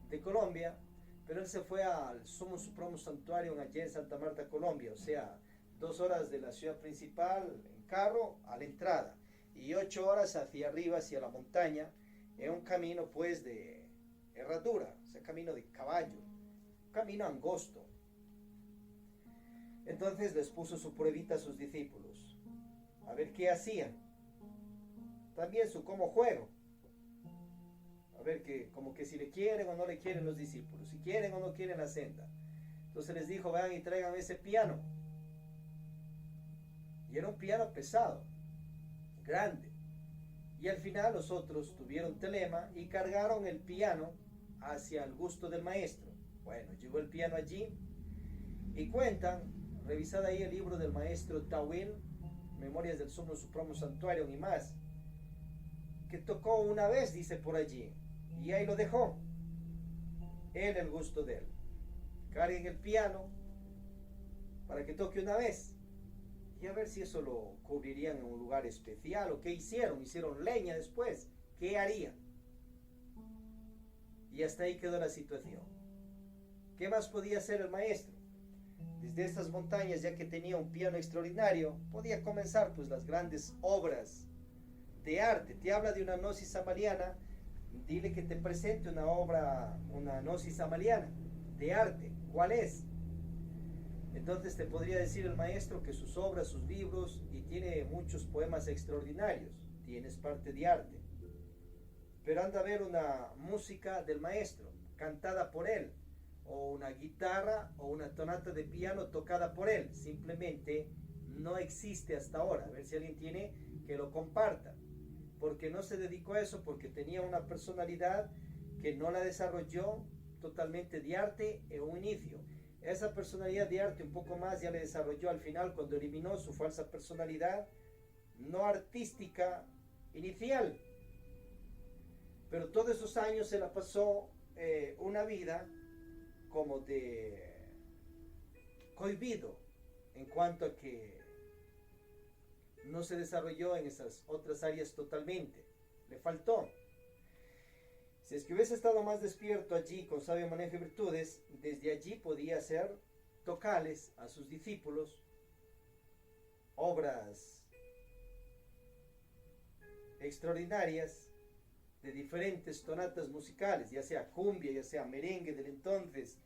de Colombia, pero él se fue al Sumo Supremo Santuario allá en Santa Marta, Colombia, o sea, 2 horas de la ciudad principal en carro a la entrada y 8 horas hacia arriba, hacia la montaña, en un camino pues de herradura, o sea, camino de caballo, camino angosto. Entonces les puso su pruebita a sus discípulos, a ver qué hacían, también su cómo juego, a ver que, como que si le quieren o no le quieren los discípulos, si quieren o no quieren la senda. Entonces les dijo, vayan y traigan ese piano. Y era un piano pesado, grande. Y al final los otros tuvieron telema y cargaron el piano hacia el gusto del maestro. Bueno, llegó el piano allí y cuentan, revisad ahí el libro del maestro Tawil, Memorias del Sumo Supremo Santuario y más, que tocó una vez, dice por allí, y ahí lo dejó. Él, el gusto de él. Carguen el piano para que toque una vez. Y a ver si eso lo cubrirían en un lugar especial, o qué hicieron. Hicieron leña después. ¿Qué harían? Y hasta ahí quedó la situación. ¿Qué más podía hacer el maestro? Desde estas montañas, ya que tenía un piano extraordinario, podía comenzar pues las grandes obras de arte. Te habla de una gnosis amaliana, dile que te presente una obra, una gnosis amaliana de arte. ¿Cuál es? Entonces te podría decir el maestro que sus obras, sus libros, y tiene muchos poemas extraordinarios, tienes parte de arte. Pero anda a ver una música del maestro, cantada por él, o una guitarra o una tonata de piano tocada por él. Simplemente no existe hasta ahora. A ver si alguien tiene, que lo comparta. Porque no se dedicó a eso, porque tenía una personalidad que no la desarrolló totalmente de arte en un inicio. Esa personalidad de arte un poco más ya le desarrolló al final, cuando eliminó su falsa personalidad no artística inicial. Pero todos esos años se la pasó una vida como de cohibido, en cuanto a que no se desarrolló en esas otras áreas totalmente. Le faltó. Si es que hubiese estado más despierto allí con sabio manejo y virtudes, desde allí podía hacer tocarles a sus discípulos obras extraordinarias de diferentes tonatas musicales, ya sea cumbia, ya sea merengue del entonces,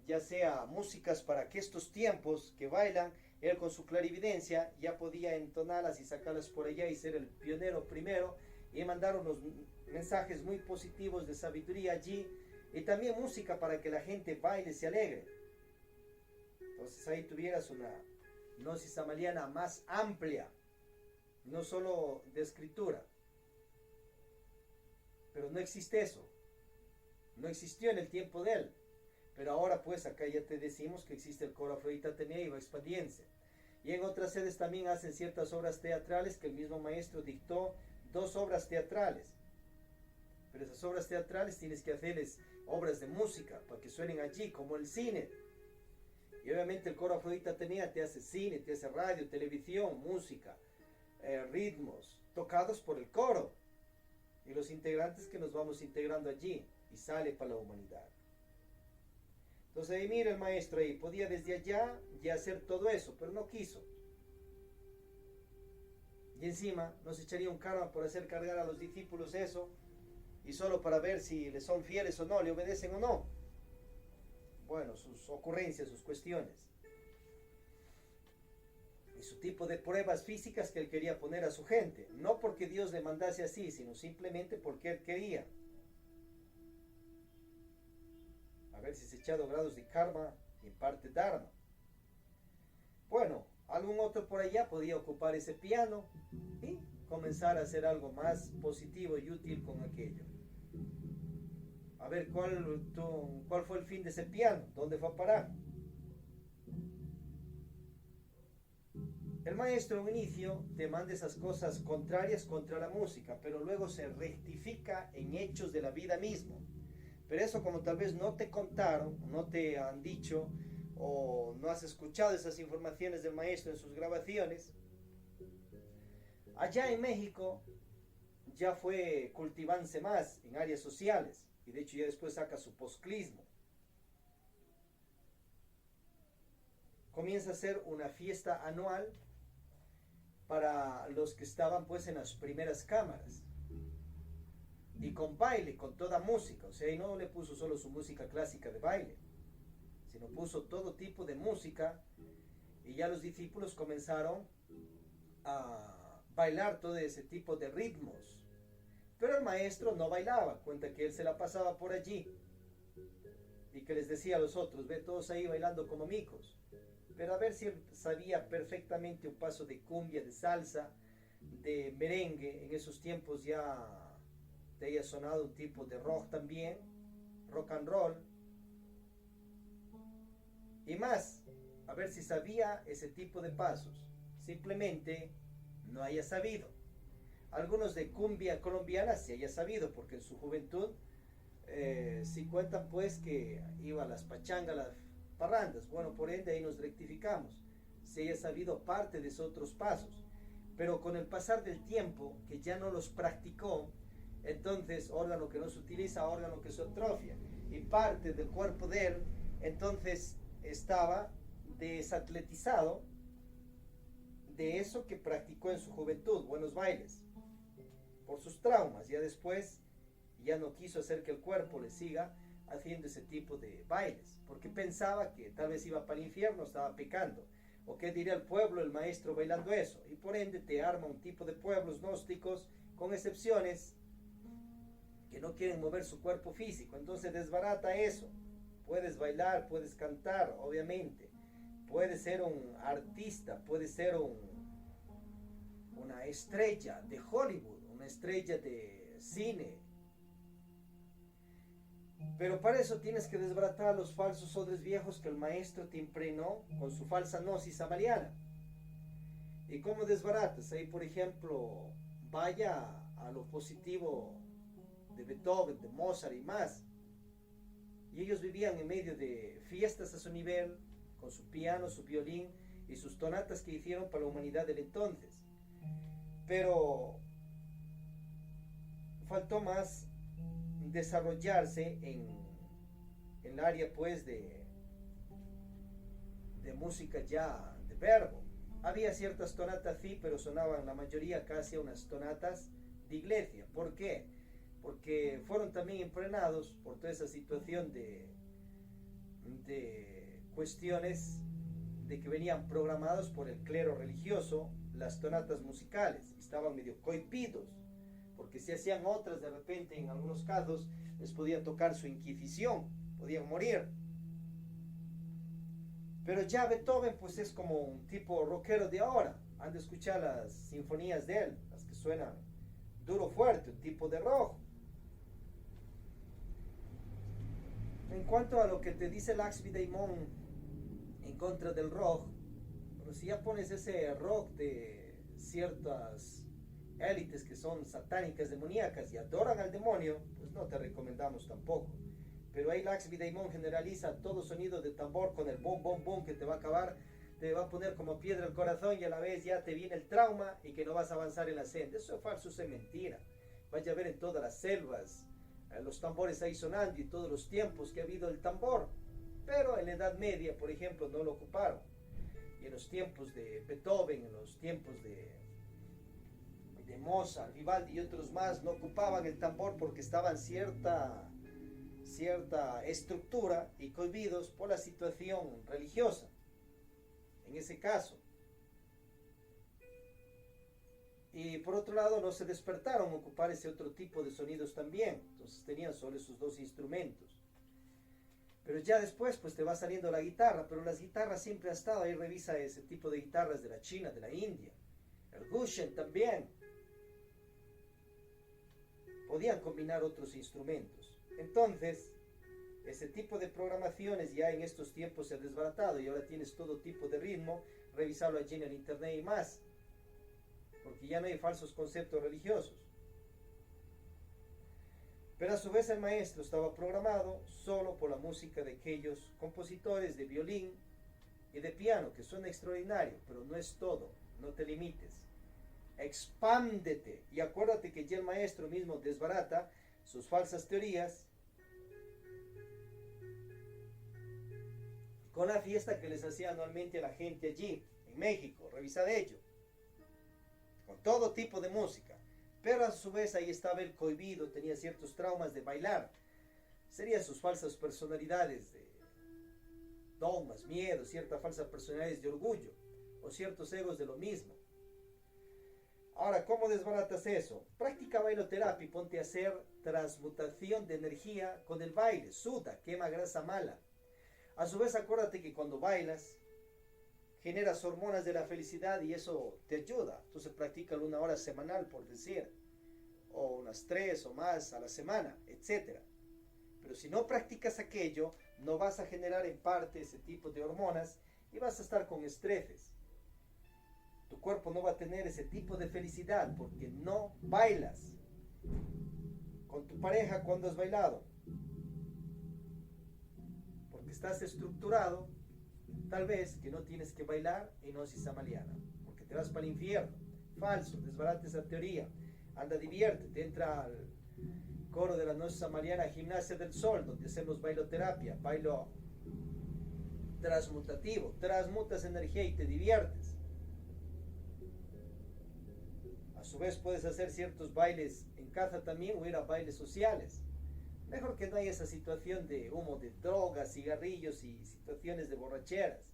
ya sea músicas para estos tiempos que bailan. Él con su clarividencia ya podía entonarlas y sacarlas por allá y ser el pionero primero, y mandar unos mensajes muy positivos de sabiduría allí, y también música para que la gente baile y se alegre. Entonces ahí tuvieras una gnosis amaliana más amplia, no solo de escritura. Pero no existe eso, no existió en el tiempo de él. Pero ahora pues acá ya te decimos que existe el coro Afrodita Atenea y va expandiéndose. Y en otras sedes también hacen ciertas obras teatrales, que el mismo maestro dictó 2 obras teatrales. Pero esas obras teatrales tienes que hacerles obras de música para que suenen allí, como el cine. Y obviamente el coro Afrodita Atenea te hace cine, te hace radio, televisión, música, ritmos tocados por el coro y los integrantes que nos vamos integrando allí, y sale para la humanidad. Entonces ahí mira el maestro ahí, podía desde allá ya hacer todo eso, pero no quiso. Y encima nos echaría un karma por hacer cargar a los discípulos eso, y solo para ver si le son fieles o no, le obedecen o no. Bueno, sus ocurrencias, sus cuestiones. Y su tipo de pruebas físicas que él quería poner a su gente. No porque Dios le mandase así, sino simplemente porque él quería. A ver si se echado grados de karma y en parte dharma. Bueno, algún otro por allá podía ocupar ese piano y comenzar a hacer algo más positivo y útil con aquello. A ver cuál fue el fin de ese piano, dónde fue a parar. El maestro en inicio te manda esas cosas contrarias contra la música, pero luego se rectifica en hechos de la vida mismo. Pero eso, como tal vez no te contaron, no te han dicho, o no has escuchado esas informaciones del maestro en sus grabaciones, allá en México ya fue cultivándose más en áreas sociales, y de hecho ya después saca su posclismo. Comienza a ser una fiesta anual para los que estaban pues en las primeras cámaras, y con baile, con toda música. O sea, y no le puso solo su música clásica de baile, sino puso todo tipo de música, y ya los discípulos comenzaron a bailar todo ese tipo de ritmos. Pero el maestro no bailaba, cuenta que él se la pasaba por allí y que les decía a los otros: ve todos ahí bailando como micos. Pero a ver si él sabía perfectamente un paso de cumbia, de salsa, de merengue. En esos tiempos ya te había sonado un tipo de rock también, rock and roll y más. A ver si sabía ese tipo de pasos. Simplemente no haya sabido. Algunos de cumbia colombiana sí haya sabido, porque en su juventud sí cuentan pues que iba a las pachangas, las parrandas. Bueno, por ende ahí nos rectificamos. Se haya sabido parte de esos otros pasos, pero con el pasar del tiempo que ya no los practicó, entonces órgano que no se utiliza, órgano que se atrofia, y parte del cuerpo de él entonces estaba desatletizado de eso que practicó en su juventud, buenos bailes, por sus traumas. Ya después ya no quiso hacer que el cuerpo le siga haciendo ese tipo de bailes, porque pensaba que tal vez iba para el infierno, estaba pecando. ¿O qué diría el pueblo, el maestro bailando eso? Y por ende te arma un tipo de pueblos gnósticos, con excepciones, que no quieren mover su cuerpo físico. Entonces desbarata eso. Puedes bailar, puedes cantar, obviamente. Puedes ser un artista, puedes ser una estrella de Hollywood, una estrella de cine. Pero para eso tienes que desbaratar los falsos odres viejos que el maestro te impregnó con su falsa gnosis samariana. ¿Y cómo desbaratas? Ahí, por ejemplo, vaya a lo positivo de Beethoven, de Mozart y más. Y ellos vivían en medio de fiestas a su nivel, con su piano, su violín y sus tonatas que hicieron para la humanidad del entonces. Pero faltó más desarrollarse en el área pues de música ya de verbo. Había ciertas tonatas sí, pero sonaban la mayoría casi a unas tonatas de iglesia. ¿Por qué? Porque fueron también impregnados por toda esa situación de cuestiones de que venían programados por el clero religioso. Las tonatas musicales estaban medio cohibidos, porque si hacían otras, de repente en algunos casos les podía tocar su inquisición, podían morir. Pero ya Beethoven pues es como un tipo rockero de ahora. Han de escuchar las sinfonías de él, las que suenan duro, fuerte, un tipo de rock. En cuanto a lo que te dice Laxmi Daimon en contra del rock, bueno, si ya pones ese rock de ciertas élites que son satánicas, demoníacas y adoran al demonio, pues no te recomendamos tampoco. Pero ahí Laxmi Daimon generaliza todo sonido de tambor con el boom, boom, boom, que te va a acabar, te va a poner como piedra el corazón, y a la vez ya te viene el trauma y que no vas a avanzar en la senda. Eso es falso, eso es mentira. Vaya a ver en todas las selvas los tambores ahí sonando, y todos los tiempos que ha habido el tambor. Pero en la Edad Media, por ejemplo, no lo ocuparon. Y en los tiempos de Beethoven, en los tiempos de de Mozart, Vivaldi y otros más no ocupaban el tambor porque estaban cierta estructura y cohibidos por la situación religiosa, en ese caso. Y por otro lado no se despertaron a ocupar ese otro tipo de sonidos también, entonces tenían solo esos dos instrumentos. Pero ya después pues te va saliendo la guitarra, pero las guitarras siempre han estado, ahí revisa ese tipo de guitarras de la China, de la India, el Gushen también. Podían combinar otros instrumentos. Entonces, ese tipo de programaciones ya en estos tiempos se ha desbaratado y ahora tienes todo tipo de ritmo, revisarlo allí en el internet y más, porque ya no hay falsos conceptos religiosos. Pero a su vez el maestro estaba programado solo por la música de aquellos compositores de violín y de piano, que son extraordinarios, pero no es todo, no te limites. Expándete y acuérdate que ya el maestro mismo desbarata sus falsas teorías con la fiesta que les hacía anualmente a la gente allí, en México, revisa de ello, con todo tipo de música. Pero a su vez ahí estaba el cohibido, tenía ciertos traumas de bailar. Serían sus falsas personalidades de dogmas, miedos, ciertas falsas personalidades de orgullo, o ciertos egos de lo mismo. Ahora, ¿cómo desbaratas eso? Practica bailoterapia y ponte a hacer transmutación de energía con el baile. Suda, quema grasa mala. A su vez, acuérdate que cuando bailas, generas hormonas de la felicidad y eso te ayuda. Entonces practícalo 1 hora semanal, por decir, o unas 3 o más a la semana, etc. Pero si no practicas aquello, no vas a generar en parte ese tipo de hormonas y vas a estar con estreses. Tu cuerpo no va a tener ese tipo de felicidad porque no bailas. Con tu pareja, ¿cuándo has bailado? Porque estás estructurado, tal vez que no tienes que bailar en Gnosis Samaliana, porque te vas para el infierno. Falso, desbarate esa teoría. Anda, diviértete, entra al coro de la Gnosis Samaliana, Gimnasia del Sol, donde hacemos bailoterapia, bailo transmutativo, transmutas energía y te diviertes. A su vez puedes hacer ciertos bailes en casa también o ir a bailes sociales. Mejor que no haya esa situación de humo de drogas, cigarrillos y situaciones de borracheras.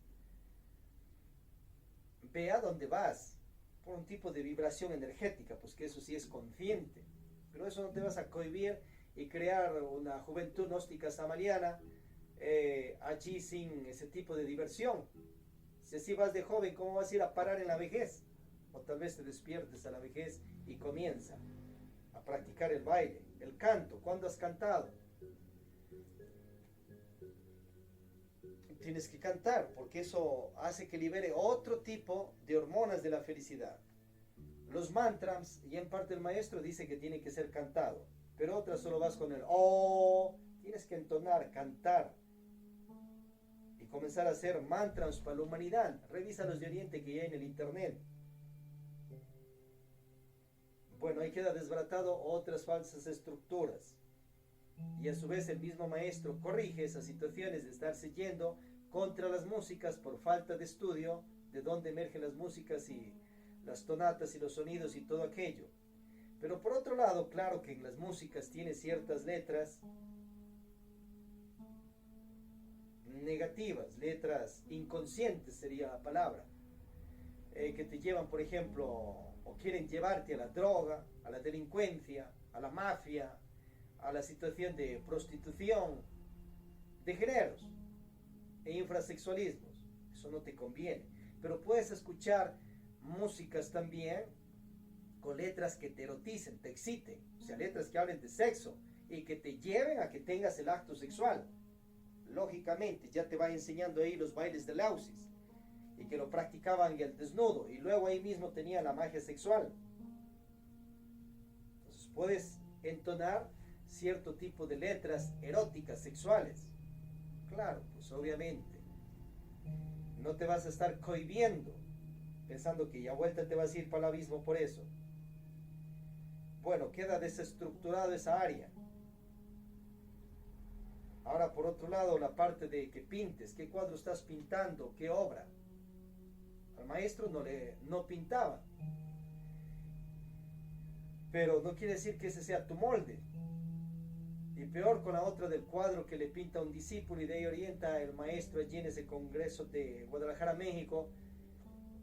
Ve a dónde vas, por un tipo de vibración energética, pues que eso sí es consciente. Pero eso no te vas a cohibir y crear una juventud gnóstica samariana allí sin ese tipo de diversión. Si así vas de joven, ¿cómo vas a ir a parar en la vejez? O tal vez te despiertes a la vejez y comienza a practicar el baile, el canto. ¿Cuándo has cantado? Tienes que cantar porque eso hace que libere otro tipo de hormonas de la felicidad. Los mantras, y en parte el maestro dice que tiene que ser cantado, pero otras solo vas con el oh, tienes que entonar, cantar y comenzar a hacer mantras para la humanidad. Revisa los de Oriente que ya hay en el internet. Bueno, ahí queda desbaratado otras falsas estructuras. Y a su vez el mismo maestro corrige esas situaciones de estarse yendo contra las músicas por falta de estudio, de dónde emergen las músicas y las tonatas y los sonidos y todo aquello. Pero por otro lado, claro que en las músicas tiene ciertas letras negativas, letras inconscientes sería la palabra, que te llevan, por ejemplo, o quieren llevarte a la droga, a la delincuencia, a la mafia, a la situación de prostitución, de géneros e infrasexualismos. Eso no te conviene. Pero puedes escuchar músicas también con letras que te eroticen, te exciten, o sea, letras que hablen de sexo y que te lleven a que tengas el acto sexual. Lógicamente, ya te va enseñando ahí los bailes de Lausis y que lo practicaban el desnudo y luego ahí mismo tenía la magia sexual. Entonces puedes entonar cierto tipo de letras eróticas, sexuales. Claro, pues obviamente no te vas a estar cohibiendo pensando que ya vuelta te vas a ir para el abismo por eso. Bueno, queda desestructurado esa área. Ahora por otro lado, la parte de que pintes, qué cuadro estás pintando, qué obra. Al maestro no pintaba. pero no quiere decir que ese sea tu molde. Y peor con la otra del cuadro que le pinta un discípulo y de ahí orienta el maestro allí en ese congreso de Guadalajara, México,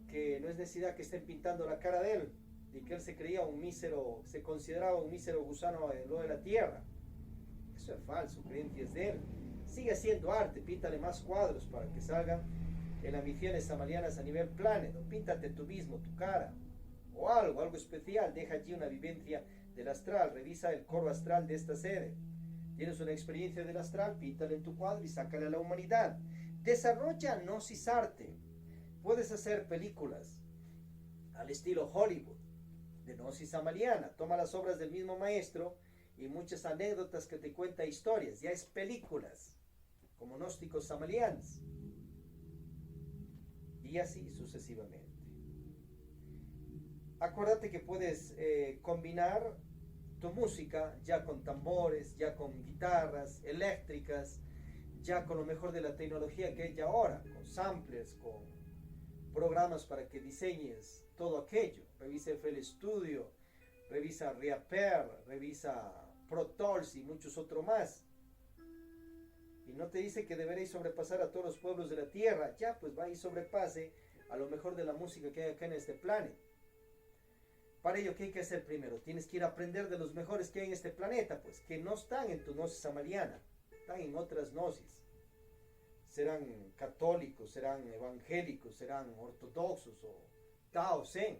que no es necesidad que estén pintando la cara de él y que él se creía un mísero, se consideraba un mísero gusano en lo de la tierra. Eso es falso, creencias de él. Sigue haciendo arte, píntale más cuadros para que salgan en las misiones samarianas a nivel planeta. Píntate tú mismo tu cara o algo especial. Deja allí una vivencia del astral. Revisa el coro astral de esta sede. Tienes una experiencia del astral, píntale en tu cuadro y sácale a la humanidad. Desarrolla gnosis arte. Puedes hacer películas al estilo Hollywood de gnosis samariana. Toma las obras del mismo maestro y muchas anécdotas que te cuenta historias. Ya es películas como gnósticos samarianos. Y así sucesivamente. Acuérdate que puedes combinar tu música ya con tambores, ya con guitarras eléctricas, ya con lo mejor de la tecnología que hay ya ahora, con samplers, con programas para que diseñes todo aquello. Revisa FL Studio, revisa Reaper, revisa Pro Tools y muchos otros más. Y no te dice que deberéis sobrepasar a todos los pueblos de la tierra. Ya, pues va y sobrepase a lo mejor de la música que hay acá en este planeta. Para ello, ¿qué hay que hacer primero? Tienes que ir a aprender de los mejores que hay en este planeta, pues, que no están en tu gnosis samariana, están en otras gnosis. Serán católicos, serán evangélicos, serán ortodoxos o Tao Zen.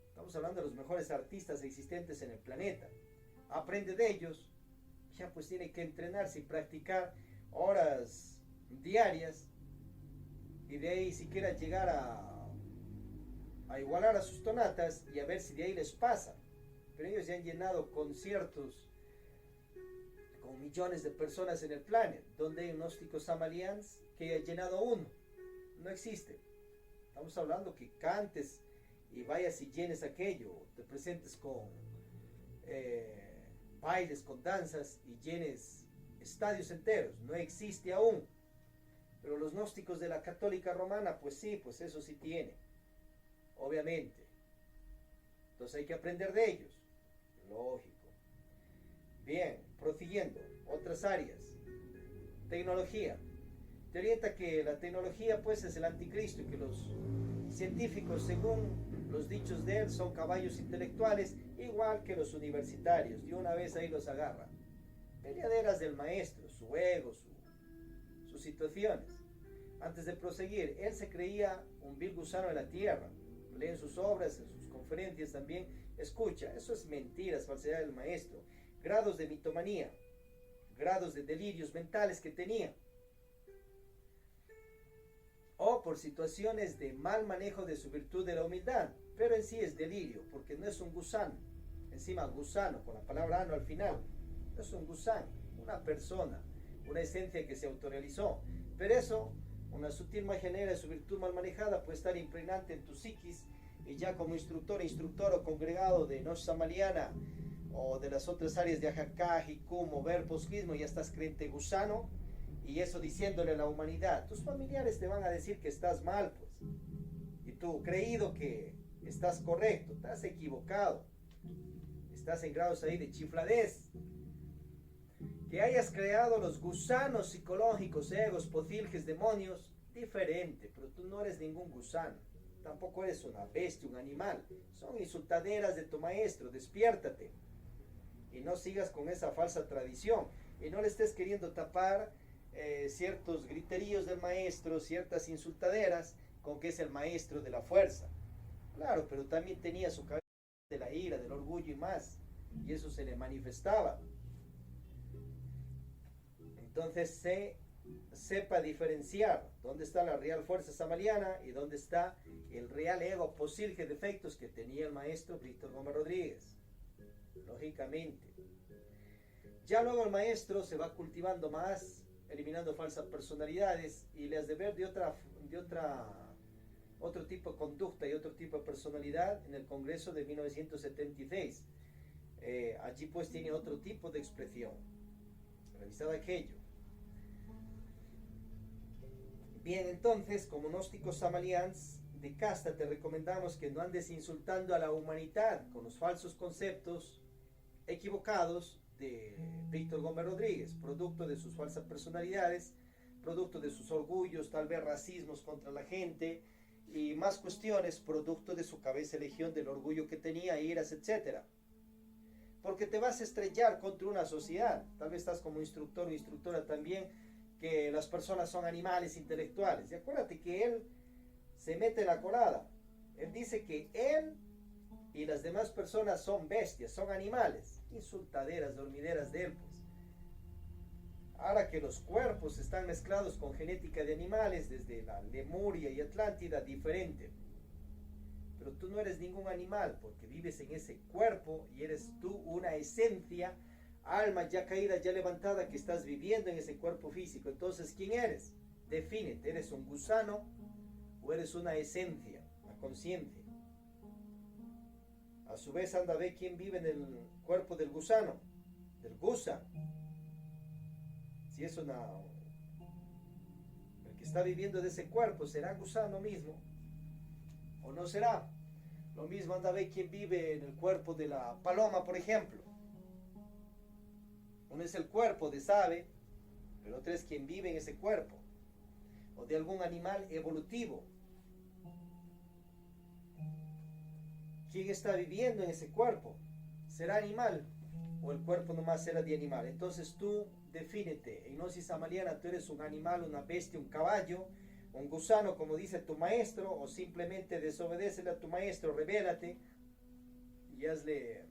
Estamos hablando de los mejores artistas existentes en el planeta. Aprende de ellos. Ya pues tiene que entrenarse y practicar horas diarias y de ahí siquiera llegar a igualar a sus tonatas y a ver si de ahí les pasa. Pero ellos ya han llenado conciertos con millones de personas en el planeta. Donde hay gnósticos samarianos que haya llenado uno? No existe. Estamos hablando que cantes y vayas y llenes aquello, te presentes con bailes, con danzas y llenes estadios enteros. No existe aún. Pero los gnósticos de la católica romana, pues sí, pues eso sí tiene. Obviamente. Entonces hay que aprender de ellos. Lógico. Bien, prosiguiendo. Otras áreas. Tecnología. Te orienta que la tecnología pues es el anticristo y que los científicos, según los dichos de él, son caballos intelectuales, igual que los universitarios. De una vez ahí los agarra. Peleaderas del maestro, su ego, sus situaciones. Antes de proseguir, él se creía un vil gusano de la tierra. Lee en sus obras, en sus conferencias también. Escucha, eso es mentira, es falsedad del maestro. Grados de mitomanía, grados de delirios mentales que tenía. O por situaciones de mal manejo de su virtud de la humildad. Pero en sí es delirio, porque no es un gusano. Encima gusano, con la palabra ano al final. No es un gusano, una persona, una esencia que se autorrealizó. Pero eso, una sutil magia de su virtud mal manejada, puede estar impregnante en tu psiquis y ya como instructor o congregado de Gnosis Samariana o de las otras áreas de Ajacá, Jikum o Verposquismo, ya estás creyente gusano y eso diciéndole a la humanidad. Tus familiares te van a decir que estás mal, pues. Y tú creído que estás correcto, estás equivocado. Estás en grados ahí de chifladez. Que hayas creado los gusanos psicológicos, egos, pocilges, demonios, diferente, pero tú no eres ningún gusano. Tampoco eres una bestia, un animal. Son insultaderas de tu maestro, despiértate. Y no sigas con esa falsa tradición. Y no le estés queriendo tapar ciertos griteríos del maestro, ciertas insultaderas, con que es el maestro de la fuerza. Claro, pero también tenía su cabeza de la ira, del orgullo y más. Y eso se le manifestaba. Entonces sepa diferenciar dónde está la real fuerza samariana y dónde está el real ego posilge de defectos que tenía el maestro Víctor Gómez Rodríguez. Lógicamente. Ya luego el maestro se va cultivando más, eliminando falsas personalidades y le has de ver de otro tipo de conducta y otro tipo de personalidad en el Congreso de 1976. Allí pues tiene otro tipo de expresión. Revisad aquello. Bien, entonces, como gnósticos samarianos, de casta te recomendamos que no andes insultando a la humanidad con los falsos conceptos equivocados de Víctor Gómez Rodríguez, producto de sus falsas personalidades, producto de sus orgullos, tal vez racismos contra la gente y más cuestiones, producto de su cabeza de legión, del orgullo que tenía, iras, etcétera. Porque te vas a estrellar contra una sociedad. Tal vez estás como instructor o instructora también, que las personas son animales intelectuales. Y acuérdate que él se mete la colada. Él dice que él y las demás personas son bestias, son animales. Insultaderas, dormideras de él, pues. Ahora que los cuerpos están mezclados con genética de animales, desde la Lemuria y Atlántida, diferente. Pero tú no eres ningún animal, porque vives en ese cuerpo y eres tú una esencia, alma ya caída, ya levantada, que estás viviendo en ese cuerpo físico. Entonces, ¿quién eres? Defínete, ¿eres un gusano o eres una esencia, una conciencia? A su vez, anda a ver quién vive en el cuerpo del gusano, del gusa. Si es el que está viviendo de ese cuerpo, ¿será gusano mismo o no será? Lo mismo anda a ver quién vive en el cuerpo de la paloma, por ejemplo. Uno es el cuerpo de ave, pero otro es quien vive en ese cuerpo, o de algún animal evolutivo. ¿Quién está viviendo en ese cuerpo? ¿Será animal o el cuerpo nomás será de animal? Entonces tú defínete. En gnosis amaliana tú eres un animal, una bestia, un caballo, un gusano, como dice tu maestro, o simplemente desobedécele a tu maestro, rebélate y hazle,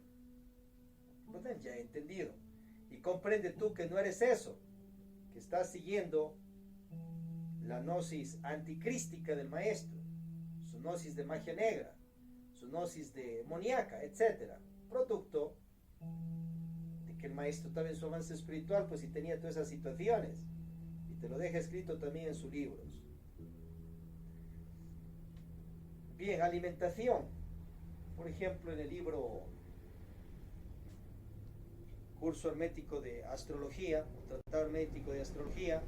ya he entendido. Y comprende tú que no eres eso, que estás siguiendo la gnosis anticrística del maestro, su gnosis de magia negra, su gnosis demoníaca, etc. Producto de que el maestro también en su avance espiritual, pues sí tenía todas esas situaciones, y te lo deja escrito también en sus libros. Bien, alimentación. Por ejemplo, en el libro Curso Hermético de Astrología, Tratado Hermético de Astrología,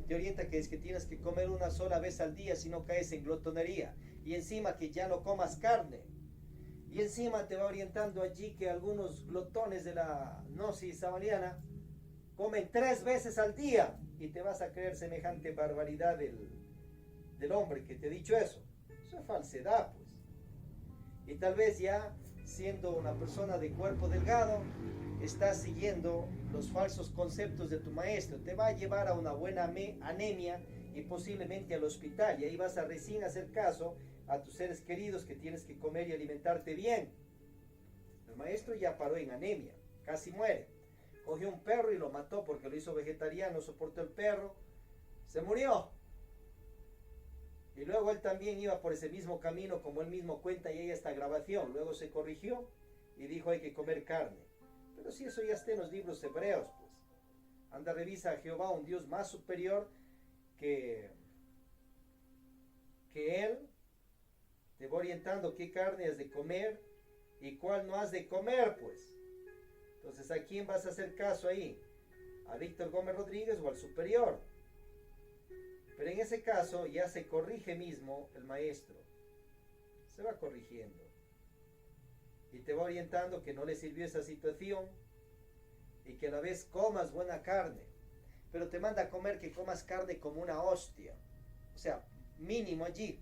te orienta que es que tienes que comer una sola vez al día si no caes en glotonería. Y encima que ya no comas carne. Y encima te va orientando allí que algunos glotones de la gnosis samariana comen 3 veces al día. Y te vas a creer semejante barbaridad del hombre que te ha dicho eso. Eso es falsedad, pues. Y tal vez ya siendo una persona de cuerpo delgado, estás siguiendo los falsos conceptos de tu maestro. Te va a llevar a una buena anemia y posiblemente al hospital. Y ahí vas a recién hacer caso a tus seres queridos que tienes que comer y alimentarte bien. El maestro ya paró en anemia, casi muere. Cogió un perro y lo mató porque lo hizo vegetariano, soportó el perro, se murió. Y luego él también iba por ese mismo camino, como él mismo cuenta, y hay esta grabación. Luego se corrigió y dijo hay que comer carne. Pero si eso ya está en los libros hebreos, pues. Anda, revisa a Jehová, un Dios más superior que él. Te va orientando qué carne has de comer y cuál no has de comer, pues. Entonces, ¿a quién vas a hacer caso ahí? ¿A Víctor Gómez Rodríguez o al superior? Pero en ese caso ya se corrige mismo el maestro. Se va corrigiendo. Y te va orientando que no le sirvió esa situación y que a la vez comas buena carne. Pero te manda a comer que comas carne como una hostia. O sea, mínimo allí.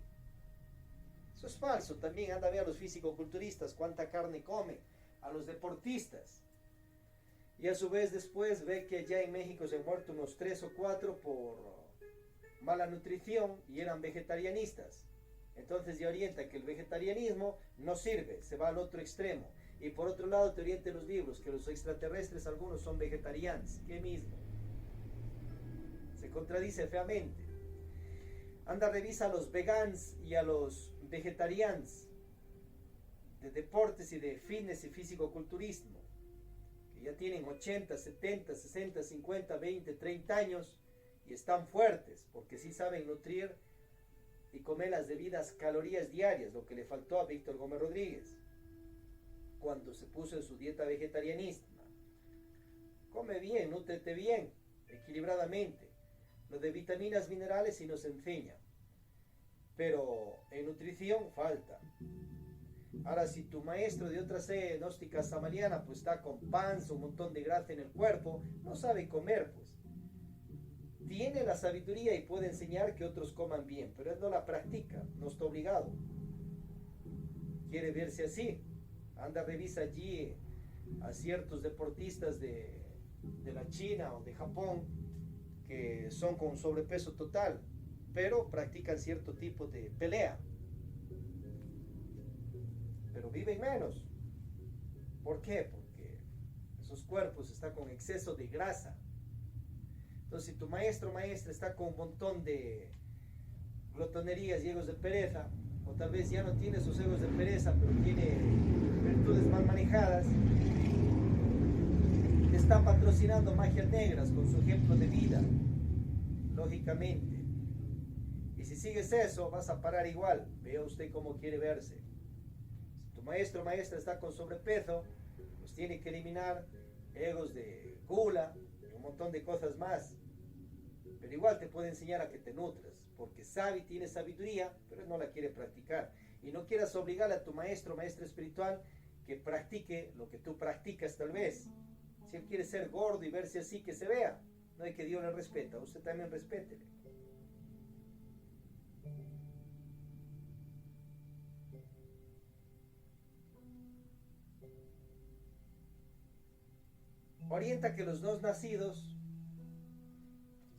Eso es falso. También anda a ver a los físico-culturistas cuánta carne comen. A los deportistas. Y a su vez después ve que allá en México se han muerto unos 3 o 4 por mala nutrición y eran vegetarianistas. Entonces ya orienta que el vegetarianismo no sirve, se va al otro extremo. Y por otro lado te orienta en los libros que los extraterrestres algunos son vegetarianos. ¿Qué mismo? Se contradice feamente. Anda, revisa a los vegans y a los vegetarianos de deportes y de fitness y físico-culturismo, que ya tienen 80, 70, 60, 50, 20, 30 años y están fuertes, porque sí saben nutrir y comer las debidas calorías diarias, lo que le faltó a Víctor Gómez Rodríguez cuando se puso en su dieta vegetarianista. Come bien, nútrete bien, equilibradamente. Lo de vitaminas, minerales sí nos enseña. pero en nutrición falta. Ahora, si tu maestro de otra sede gnóstica samariana pues está con panza, un montón de grasa en el cuerpo, no sabe comer, pues tiene la sabiduría y puede enseñar que otros coman bien, pero él no la practica, no está obligado. Quiere verse así, anda, revisa allí a ciertos deportistas de la China o de Japón que son con sobrepeso total, pero practican cierto tipo de pelea, pero viven menos. ¿Por qué? Porque esos cuerpos están con exceso de grasa. Entonces, si tu maestro o maestra está con un montón de glotonerías y egos de pereza, o tal vez ya no tiene esos egos de pereza, pero tiene virtudes mal manejadas, te está patrocinando magias negras con su ejemplo de vida, lógicamente. Y si sigues eso, vas a parar igual. Vea usted cómo quiere verse. Si tu maestro o maestra está con sobrepeso, pues tiene que eliminar egos de gula y un montón de cosas más. Pero igual te puede enseñar a que te nutras, porque sabe y tiene sabiduría, pero él no la quiere practicar. Y no quieras obligar a tu maestro o maestra espiritual que practique lo que tú practicas tal vez. Si él quiere ser gordo y verse así, que se vea. No hay que Dios le respeta, usted también respétele. Orienta que los dos nacidos,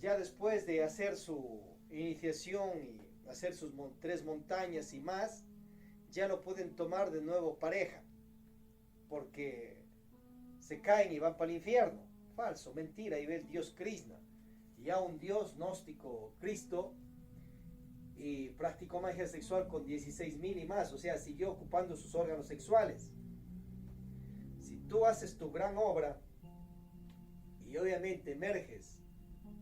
ya después de hacer su iniciación y hacer sus 3 montañas y más, ya no pueden tomar de nuevo pareja, porque se caen y van para el infierno. Falso, mentira, y ve el dios Krishna, ya un dios gnóstico Cristo, y practicó magia sexual con 16,000 y más, o sea, siguió ocupando sus órganos sexuales. Si tú haces tu gran obra y obviamente emerges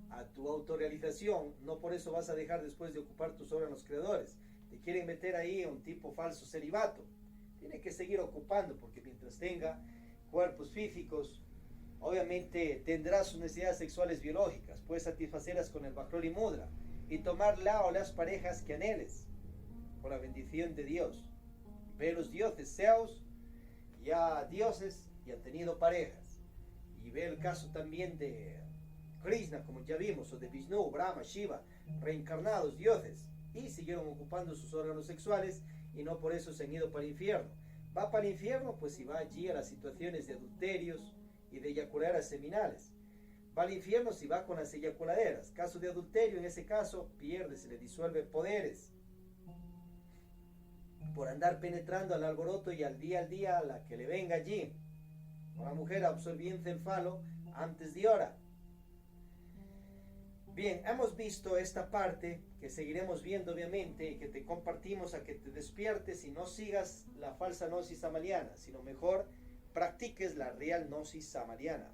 a tu autorrealización, no por eso vas a dejar después de ocupar tus órganos creadores. Te quieren meter ahí un tipo falso celibato. Tiene que seguir ocupando, porque mientras tenga cuerpos físicos, obviamente tendrá sus necesidades sexuales biológicas. Puedes satisfacerlas con el Bajroli Mudra y tomar la o las parejas que anheles, con la bendición de Dios. Ve los dioses, Zeus, ya dioses y han tenido parejas. Y ve el caso también de Krishna, como ya vimos, o de Vishnu, Brahma, Shiva, reencarnados dioses, y siguieron ocupando sus órganos sexuales y no por eso se han ido para el infierno. Va para el infierno pues si va allí a las situaciones de adulterios y de eyaculaderas seminales. Va al infierno si va con las eyaculaderas. Caso de adulterio, en ese caso pierde, se le disuelve poderes por andar penetrando al alboroto y al día a la que le venga allí. Una mujer absorbiendo el falo antes de hora. Bien, hemos visto esta parte que seguiremos viendo obviamente y que te compartimos a que te despiertes y no sigas la falsa gnosis samariana, sino mejor practiques la real gnosis samariana,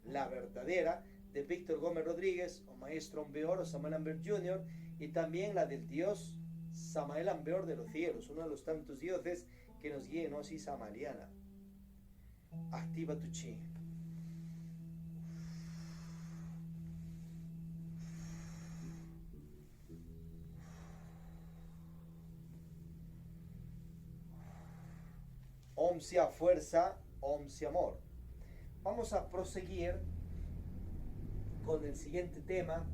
la verdadera de Víctor Gómez Rodríguez o Maestro Ambeor o Samael Ambeor Jr. y también la del dios Samael Ambeor de los cielos, uno de los tantos dioses que nos guía en gnosis samariana. Activa tu chi. Om sea fuerza, Om sea amor. Vamos a proseguir con el siguiente tema: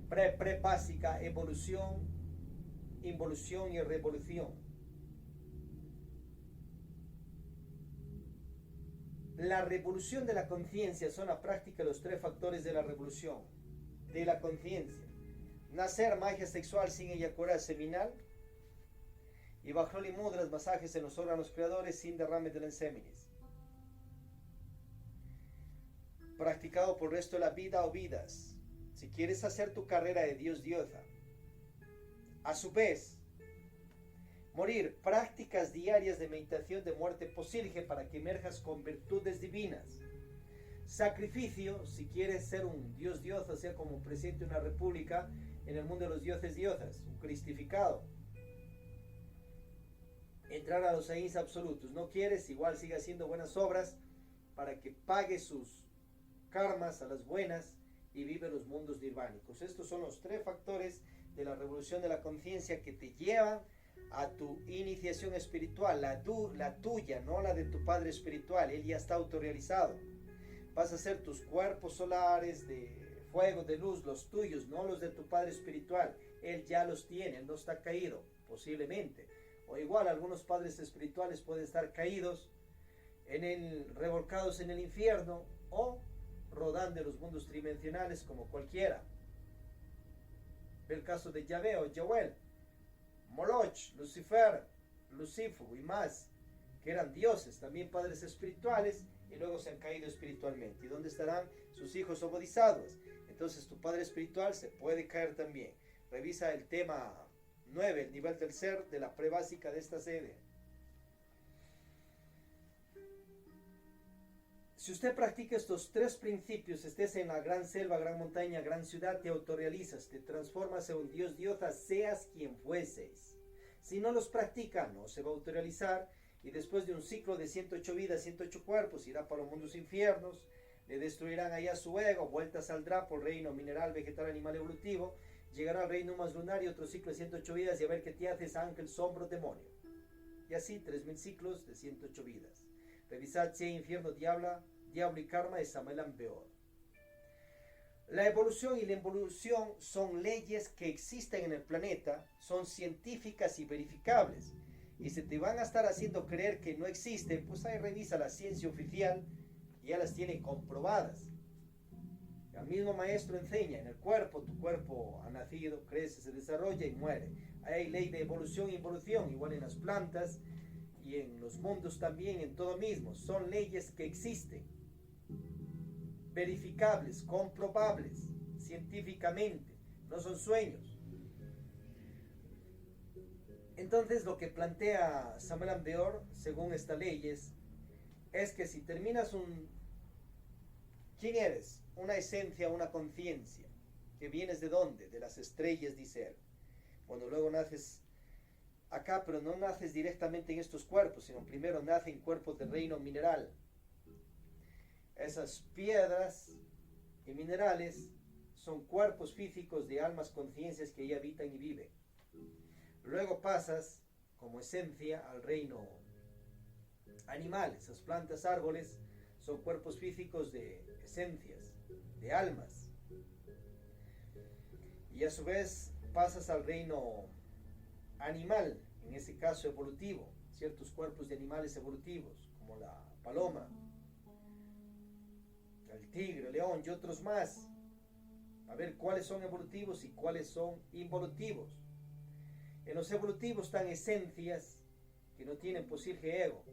pre básica, evolución, involución y revolución. La revolución de la conciencia son la práctica de los 3 factores de la revolución de la conciencia: nacer, magia sexual sin eyacular seminal, y Bajroli Mudras, masajes en los órganos creadores sin derrame de lenseminis, practicado por el resto de la vida o vidas. Si quieres hacer tu carrera de Dios diosa, a su vez morir, prácticas diarias de meditación de muerte posilge para que emerjas con virtudes divinas. Sacrificio, si quieres ser un dios diosa, sea como un presidente de una república en el mundo de los dioses diosas, un cristificado. Entrar a los seis absolutos. No quieres, igual sigue haciendo buenas obras para que pague sus karmas a las buenas y vive los mundos nirvánicos. Estos son los 3 factores de la revolución de la conciencia que te llevan a tu iniciación espiritual, la tuya, no la de tu padre espiritual. Él ya está autorrealizado. Vas a ser tus cuerpos solares de fuego, de luz, los tuyos, no los de tu padre espiritual. Él ya los tiene, él no está caído, posiblemente. O igual algunos padres espirituales pueden estar caídos, revolcados en el infierno, o rodando en los mundos tridimensionales como cualquiera. Ve el caso de Yahvé o Yahuel, Moloch, Lucifer, Lucífugo y más, que eran dioses, también padres espirituales, y luego se han caído espiritualmente. ¿Y dónde estarán sus hijos o bodhisattvas? Entonces tu padre espiritual se puede caer también. Revisa el tema 9, el nivel del ser, de la prebásica de esta sede. Si usted practica estos 3 principios, estés en la gran selva, gran montaña, gran ciudad, te autorrealizas, te transformas en un dios, diosa, seas quien fueseis. Si no los practica, no se va a autorrealizar, y después de un ciclo de 108 vidas, 108 cuerpos, irá para los mundos infiernos, le destruirán allá su ego, vuelta saldrá por el reino mineral, vegetal, animal, evolutivo, llegará al reino más lunar y otro ciclo de 108 vidas, y a ver qué te haces, ángel, sombra, demonio. Y así 3000 ciclos de 108 vidas. Revisad si hay infierno, diablo y karma de Samael Beor. La evolución y la involución son leyes que existen en el planeta, son científicas y verificables. Y si te van a estar haciendo creer que no existen, pues ahí revisa la ciencia oficial y ya las tiene comprobadas. El mismo maestro enseña, en el cuerpo, tu cuerpo ha nacido, crece, se desarrolla y muere. Ahí hay ley de evolución e involución, igual en las plantas y en los mundos también, en todo mismo. Son leyes que existen, verificables, comprobables, científicamente, no son sueños. Entonces lo que plantea Samael Beor, según estas leyes, es que si terminas ¿quién eres? Una esencia, una conciencia. ¿Que vienes de dónde? De las estrellas, dice él. Cuando luego naces acá, pero no naces directamente en estos cuerpos, sino primero nace en cuerpos del reino mineral. Esas piedras y minerales son cuerpos físicos de almas, conciencias que ahí habitan y viven. Luego pasas como esencia al reino animal. Esas plantas, árboles, son cuerpos físicos de esencias, de almas. Y a su vez pasas al reino animal, en ese caso evolutivo, ciertos cuerpos de animales evolutivos, como la paloma, el tigre, el león y otros más. A ver cuáles son evolutivos y cuáles son involutivos. En los evolutivos están esencias que no tienen posible ego,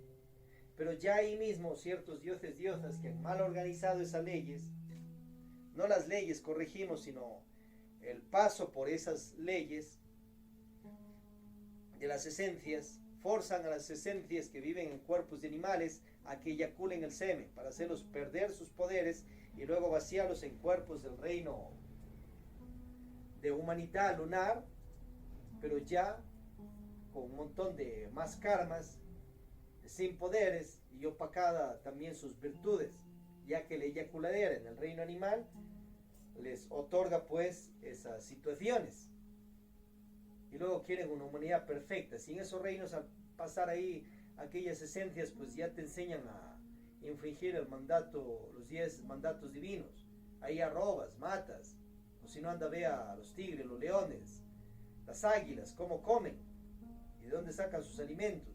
pero ya ahí mismo ciertos dioses, diosas que han mal organizado esas leyes, no las leyes corregimos, sino el paso por esas leyes de las esencias, forzan a las esencias que viven en cuerpos de animales a que eyaculen el semen para hacerlos perder sus poderes y luego vaciarlos en cuerpos del reino de humanidad lunar, pero ya con un montón de más karmas, sin poderes y opacada también sus virtudes, ya que la eyaculadera en el reino animal les otorga pues esas situaciones. Y luego quieren una humanidad perfecta. Si en esos reinos, al pasar ahí aquellas esencias, pues ya te enseñan a infringir el mandato, los 10 mandatos divinos. Ahí arrobas, matas, o si no anda, ve a los tigres, los leones, las águilas, cómo comen y de dónde sacan sus alimentos.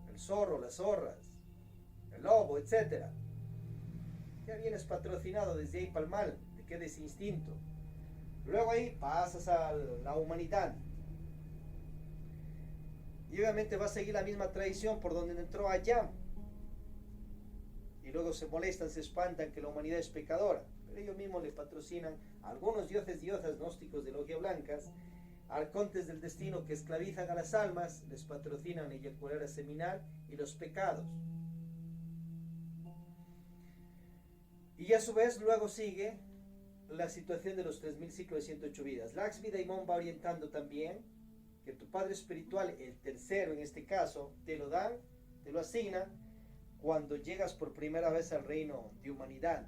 El zorro, las zorras, el lobo, etc. Ya vienes patrocinado desde ahí para el mal, te queda ese instinto. Luego ahí pasas a la humanidad. Y obviamente va a seguir la misma tradición por donde entró allá. Y luego se molestan, se espantan que la humanidad es pecadora. Pero ellos mismos le patrocinan a algunos dioses, diosas gnósticos de logia blancas, arcontes del destino que esclavizan a las almas, les patrocinan la eyaculadora seminal y los pecados. Y a su vez luego sigue la situación de los 3000 ciclos de 108 vidas. Lakshmi Daimon va orientando también que tu padre espiritual, el tercero en este caso, te lo dan, te lo asignan cuando llegas por primera vez al reino de humanidad.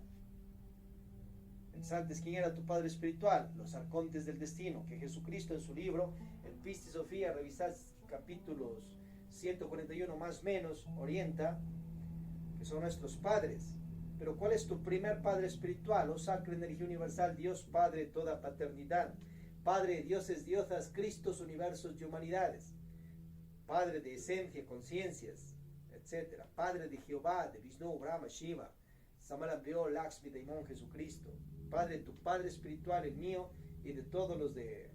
Pensantes quién era tu padre espiritual, los arcontes del destino, que Jesucristo en su libro, el Pistis Sofía, revisás capítulos 141 más o menos, orienta que son nuestros padres. Pero ¿cuál es tu primer padre espiritual? Oh sacra energía universal, Dios Padre de toda paternidad, Padre de dioses, diosas, Cristos, universos y humanidades, Padre de esencia, conciencias, etc. Padre de Jehová, de Vishnu, Brahma, Shiva, Samalambeo, Lakshmi, Daimon, Jesucristo. Padre, tu Padre espiritual, el mío y de todos los de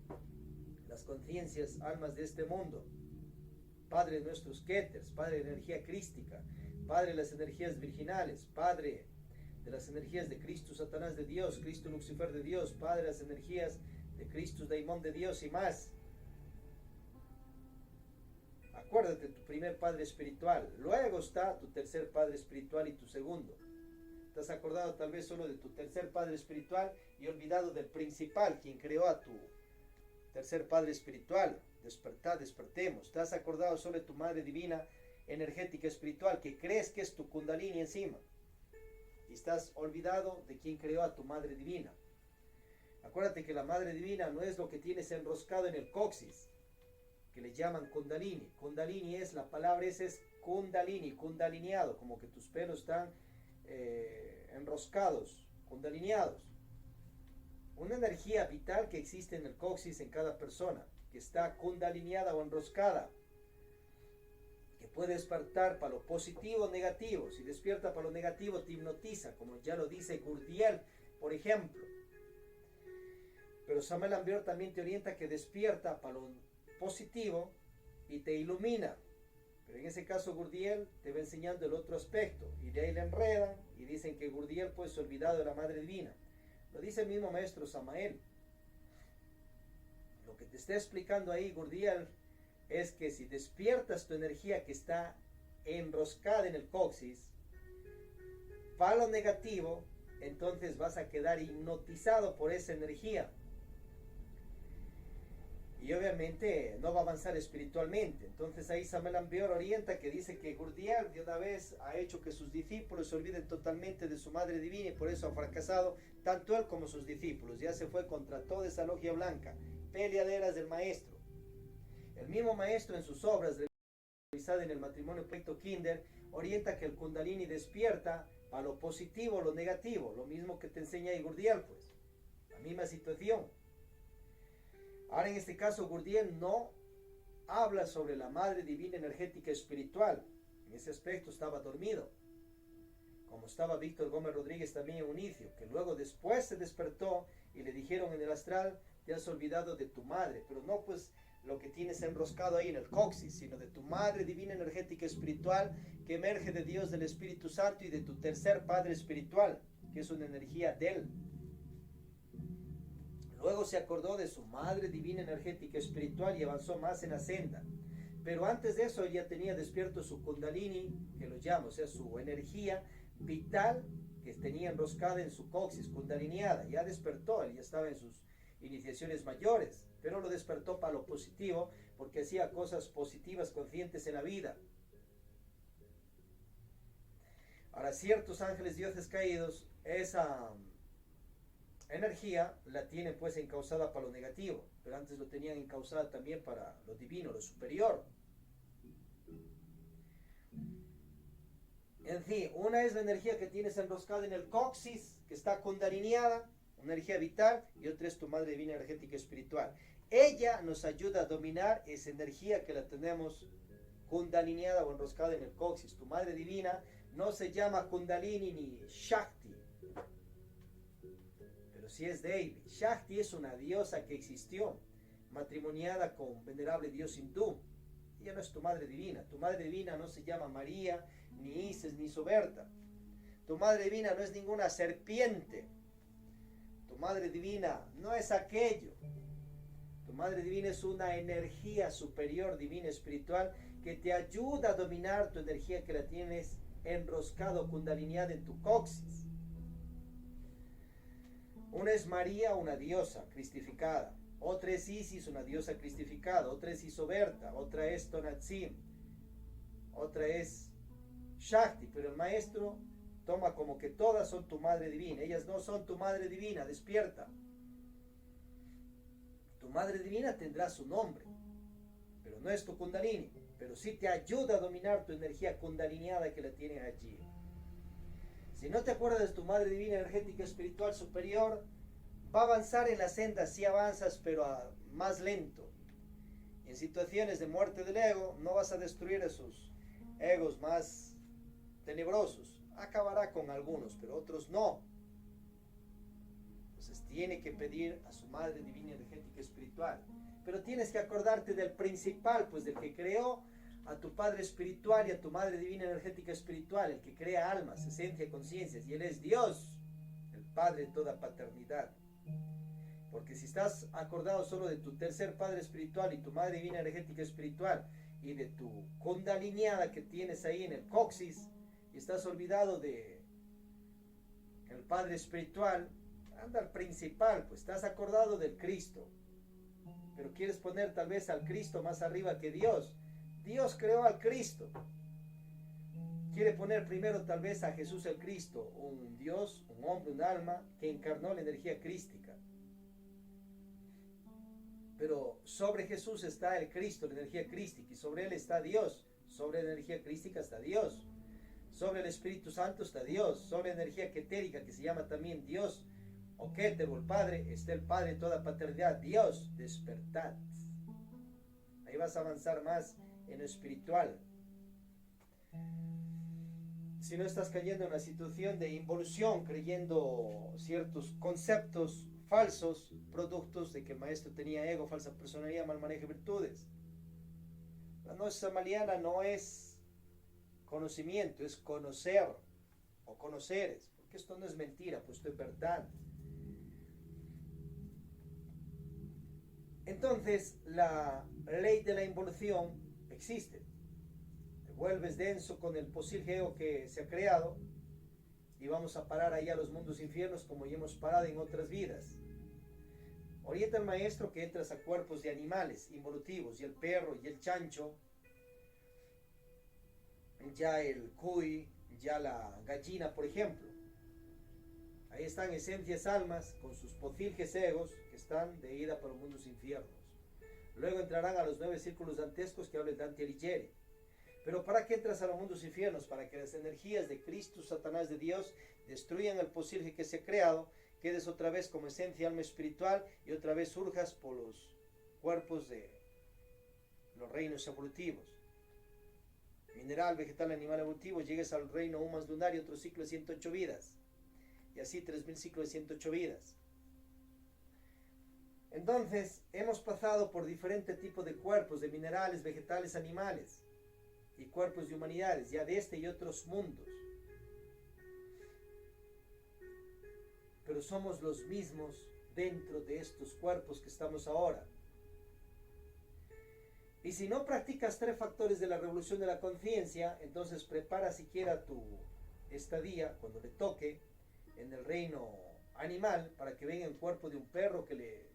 las conciencias, almas de este mundo. Padre de nuestros Keters, Padre de energía crística, Padre de las energías virginales, Padre de las energías de Cristo, Satanás de Dios, Cristo Lucifer de Dios, Padre de las energías de Cristo, Daimon de Dios y más. Acuérdate de tu primer padre espiritual. Luego está tu tercer padre espiritual y tu segundo. Te has acordado tal vez solo de tu tercer padre espiritual y olvidado del principal, quien creó a tu tercer padre espiritual. Despertemos. Te has acordado solo de tu madre divina, energética espiritual, que crees que es tu kundalini encima. Y estás olvidado de quien creó a tu madre divina. Acuérdate que la madre divina no es lo que tienes enroscado en el coxis, que le llaman kundalini. Kundalini es, la palabra esa es kundalini, kundalineado, como que tus pelos están enroscados, kundalineados. Una energía vital que existe en el coxis en cada persona, que está kundalineada o enroscada, que puede despertar para lo positivo o negativo. Si despierta para lo negativo, te hipnotiza, como ya lo dice Gurdiel, por ejemplo. Pero Samael Aun Weor también te orienta que despierta para lo positivo y te ilumina. Pero en ese caso Gurdiel te va enseñando el otro aspecto, y de ahí le enredan y dicen que Gurdiel pues se ha olvidado de la Madre Divina. Lo dice el mismo maestro Samael. Lo que te está explicando ahí Gurdiel es que si despiertas tu energía que está enroscada en el coxis para lo negativo, entonces vas a quedar hipnotizado por esa energía. Y obviamente no va a avanzar espiritualmente. Entonces ahí Samael Aun Weor orienta que dice que Gurdiel de una vez ha hecho que sus discípulos se olviden totalmente de su madre divina y por eso ha fracasado tanto él como sus discípulos. Ya se fue contra toda esa logia blanca, peleaderas del maestro. El mismo maestro en sus obras, revisada en el matrimonio Pleito Kinder, orienta que el Kundalini despierta para lo positivo o lo negativo, lo mismo que te enseña ahí Gurdiel, pues, la misma situación. Ahora en este caso Gurdiel no habla sobre la madre divina energética espiritual. En ese aspecto estaba dormido, como estaba Víctor Gómez Rodríguez también en un inicio, que luego después se despertó y le dijeron en el astral: te has olvidado de tu madre, pero no pues lo que tienes enroscado ahí en el coxis, sino de tu madre divina energética espiritual que emerge de Dios, del Espíritu Santo, y de tu tercer padre espiritual, que es una energía de él. Luego se acordó de su madre divina energética espiritual y avanzó más en la senda. Pero antes de eso ya tenía despierto su kundalini, que lo llamo, o sea, su energía vital que tenía enroscada en su coxis, kundalineada. Ya despertó, él ya estaba en sus iniciaciones mayores, pero lo despertó para lo positivo, porque hacía cosas positivas, conscientes en la vida. Ahora, ciertos ángeles dioses caídos, esa energía la tienen pues encauzada para lo negativo, pero antes lo tenían encauzada también para lo divino, lo superior. En fin, una es la energía que tienes enroscada en el coxis, que está kundalineada, una energía vital, y otra es tu madre divina energética espiritual. Ella nos ayuda a dominar esa energía que la tenemos kundalineada o enroscada en el coxis. Tu madre divina no se llama Kundalini ni Shakti, pero sí es Devi. Shakti es una diosa que existió, matrimoniada con venerable dios hindú. Ella no es tu madre divina. Tu madre divina no se llama María, ni Isis, ni Soberta. Tu madre divina no es ninguna serpiente. Tu madre divina no es aquello. Tu madre divina es una energía superior, divina, espiritual, que te ayuda a dominar tu energía que la tienes enroscado, kundalineada en tu coxis. Una es María, una diosa cristificada. Otra es Isis, una diosa cristificada. Otra es Isoberta. Otra es Tonantzin. Otra es Shakti. Pero el maestro Toma como que todas son tu madre divina. Ellas no son tu madre divina, despierta. Tu madre divina tendrá su nombre, pero no es tu Kundalini, pero sí te ayuda a dominar tu energía kundaliniada que la tienes allí. Si no te acuerdas de tu madre divina energética espiritual superior, va a avanzar en la senda, sí avanzas, pero más lento. Y en situaciones de muerte del ego, no vas a destruir esos egos más tenebrosos. Acabará con algunos, pero otros no. Entonces tiene que pedir a su madre divina energética espiritual. Pero tienes que acordarte del principal, pues del que creó a tu padre espiritual y a tu madre divina energética espiritual, el que crea almas, esencia, conciencias, y él es Dios, el Padre de toda paternidad. Porque si estás acordado solo de tu tercer padre espiritual y tu madre divina energética espiritual y de tu kundaliniada que tienes ahí en el coxis, y estás olvidado de el padre espiritual, anda al principal, pues estás acordado del Cristo, pero quieres poner tal vez al Cristo más arriba que Dios. Dios creó al Cristo. Quiere poner primero tal vez a Jesús el Cristo, un Dios, un hombre, un alma que encarnó la energía crística. Pero sobre Jesús está el Cristo, la energía crística, y sobre él está Dios. Sobre la energía crística está Dios. Sobre el Espíritu Santo está Dios. Sobre la energía ketérica, que se llama también Dios, o Keter, o el Padre, está el Padre de toda paternidad. Dios, despertad. Ahí vas a avanzar más en lo espiritual. Si no estás cayendo en una situación de involución, creyendo ciertos conceptos falsos, productos de que el maestro tenía ego, falsa personalidad, mal manejo de virtudes. La noche samaliana no es conocimiento, es conocer o conoceres, porque esto no es mentira, pues esto es verdad. Entonces, la ley de la involución existe. Te vuelves denso con el posible ego que se ha creado y vamos a parar ahí a los mundos infiernos como ya hemos parado en otras vidas. Orienta al maestro que entras a cuerpos de animales involutivos, y el perro, y el chancho, ya el cuy, ya la gallina, por ejemplo. Ahí están esencias almas con sus potilges egos que están de ida para los mundos infiernos. Luego entrarán a los 9 círculos dantescos que habla Dante Alighieri. Pero ¿para qué entras a los mundos infiernos? Para que las energías de Cristo, Satanás, de Dios, destruyan el potilge que se ha creado, quedes otra vez como esencia, alma espiritual, y otra vez surjas por los cuerpos de los reinos evolutivos. Mineral, vegetal, animal evolutivo, llegues al reino humas lunar y otro ciclo de 108 vidas. Y así 3000 ciclos de 108 vidas. Entonces, hemos pasado por diferentes tipos de cuerpos, de minerales, vegetales, animales, y cuerpos de humanidades, ya de este y otros mundos. Pero somos los mismos dentro de estos cuerpos que estamos ahora. Y si no practicas 3 factores de la revolución de la conciencia, entonces prepara siquiera tu estadía, cuando le toque, en el reino animal, para que venga en cuerpo de un perro, que le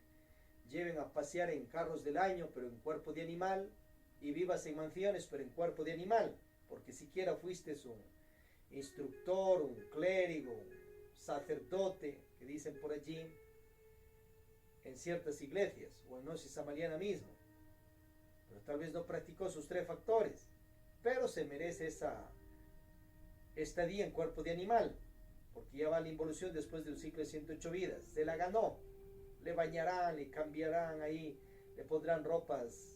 lleven a pasear en carros del año, pero en cuerpo de animal, y vivas en mansiones, pero en cuerpo de animal, porque siquiera fuiste un instructor, un clérigo, un sacerdote, que dicen por allí, en ciertas iglesias, o en Gnosis Samaliana mismo, pero tal vez no practicó sus 3 factores, pero se merece esa estadía en cuerpo de animal, porque ya va la involución después de un ciclo de 108 vidas, se la ganó, le bañarán, le cambiarán ahí, le pondrán ropas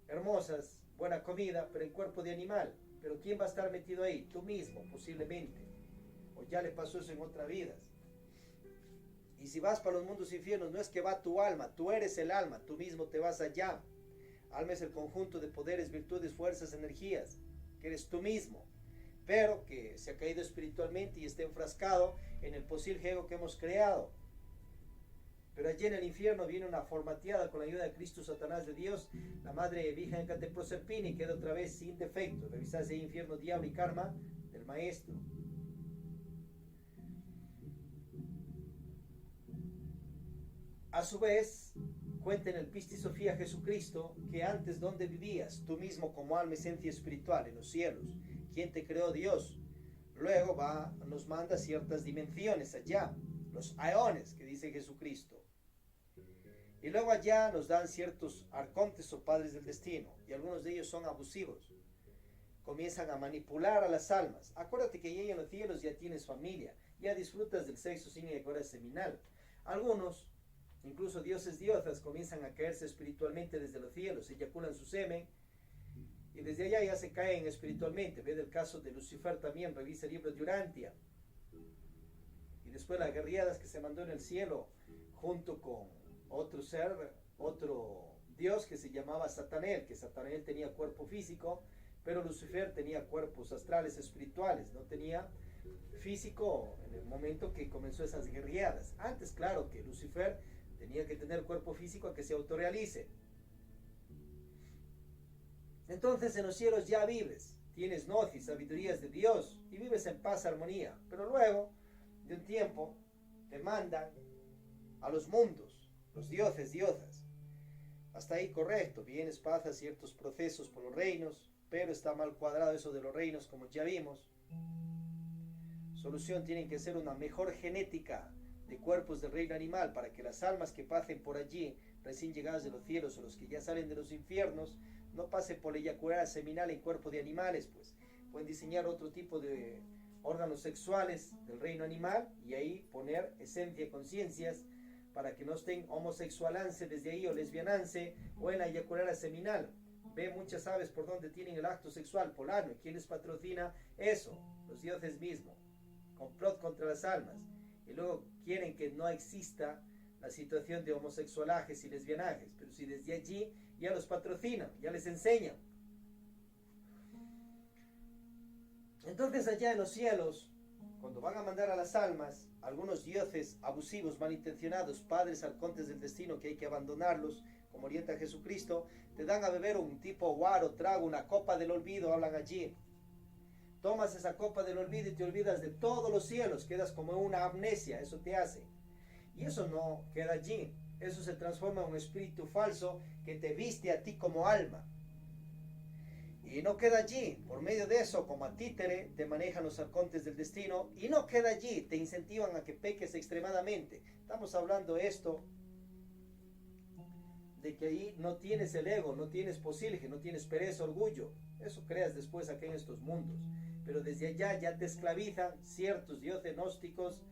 hermosas, buena comida, pero en cuerpo de animal. Pero ¿quién va a estar metido ahí? Tú mismo, posiblemente, o ya le pasó eso en otras vidas. Y si vas para los mundos infiernos, no es que va tu alma, tú eres el alma, tú mismo te vas allá. Alma es el conjunto de poderes, virtudes, fuerzas, energías, que eres tú mismo, pero que se ha caído espiritualmente y está enfrascado en el posible ego que hemos creado. Pero allí en el infierno viene una formateada con la ayuda de Cristo, Satanás, de Dios, la Madre Virgen Cate Proserpina, y queda otra vez sin defecto. Revisarse el infierno, diablo y karma del maestro. A su vez, cuenta en el Pisti Sofía Jesucristo que antes donde vivías, tú mismo como alma, esencia espiritual, en los cielos. ¿Quién te creó? Dios. Luego nos manda ciertas dimensiones allá, los aeones que dice Jesucristo. Y luego allá nos dan ciertos arcontes o padres del destino, y algunos de ellos son abusivos. Comienzan a manipular a las almas. Acuérdate que ya en los cielos ya tienes familia, ya disfrutas del sexo sin eyacular seminal. Algunos, incluso dioses diosas, comienzan a caerse espiritualmente desde los cielos, eyaculan su semen, y desde allá ya se caen espiritualmente. Ve el caso de Lucifer también, revisa el libro de Urantia. Y después las guerriadas que se mandó en el cielo, junto con otro ser, otro dios que se llamaba Satanel, que Satanel tenía cuerpo físico, pero Lucifer tenía cuerpos astrales espirituales, no tenía físico en el momento que comenzó esas guerriadas. Antes, claro, que Lucifer tenía que tener cuerpo físico a que se autorrealice. Entonces en los cielos ya vives, tienes gnosis, sabidurías de Dios, y vives en paz, armonía. Pero luego, de un tiempo, te mandan a los mundos, los dioses, diosas. Hasta ahí correcto, vienes, pasas ciertos procesos por los reinos, pero está mal cuadrado eso de los reinos, como ya vimos. Solución, tienen que ser una mejor genética de cuerpos del reino animal para que las almas que pasen por allí, recién llegadas de los cielos o los que ya salen de los infiernos, no pasen por la eyaculada seminal en cuerpo de animales, pues pueden diseñar otro tipo de órganos sexuales del reino animal y ahí poner esencia, conciencias, para que no estén homosexualance desde ahí o lesbianance o en la eyaculada seminal. Ve muchas aves por donde tienen el acto sexual polano. ¿Y quién les patrocina eso? Los dioses mismos. Complot contra las almas. Y luego quieren que no exista la situación de homosexualajes y lesbianajes. Pero si desde allí ya los patrocinan, ya les enseñan. Entonces allá en los cielos, cuando van a mandar a las almas, algunos dioses abusivos, malintencionados, padres arcontes del destino que hay que abandonarlos, como orienta Jesucristo, te dan a beber un tipo guaro, trago, una copa del olvido, hablan allí. Tomas esa copa del olvido y te olvidas de todos los cielos, quedas como en una amnesia, eso te hace. Y eso no queda allí, eso se transforma en un espíritu falso que te viste a ti como alma. Y no queda allí, por medio de eso, como a títere, te manejan los arcontes del destino, y no queda allí, te incentivan a que peques extremadamente. Estamos hablando esto de que ahí no tienes el ego, no tienes posilge, no tienes pereza, orgullo. Eso creas después aquí en estos mundos. Pero desde allá ya te esclavizan ciertos dioses gnósticos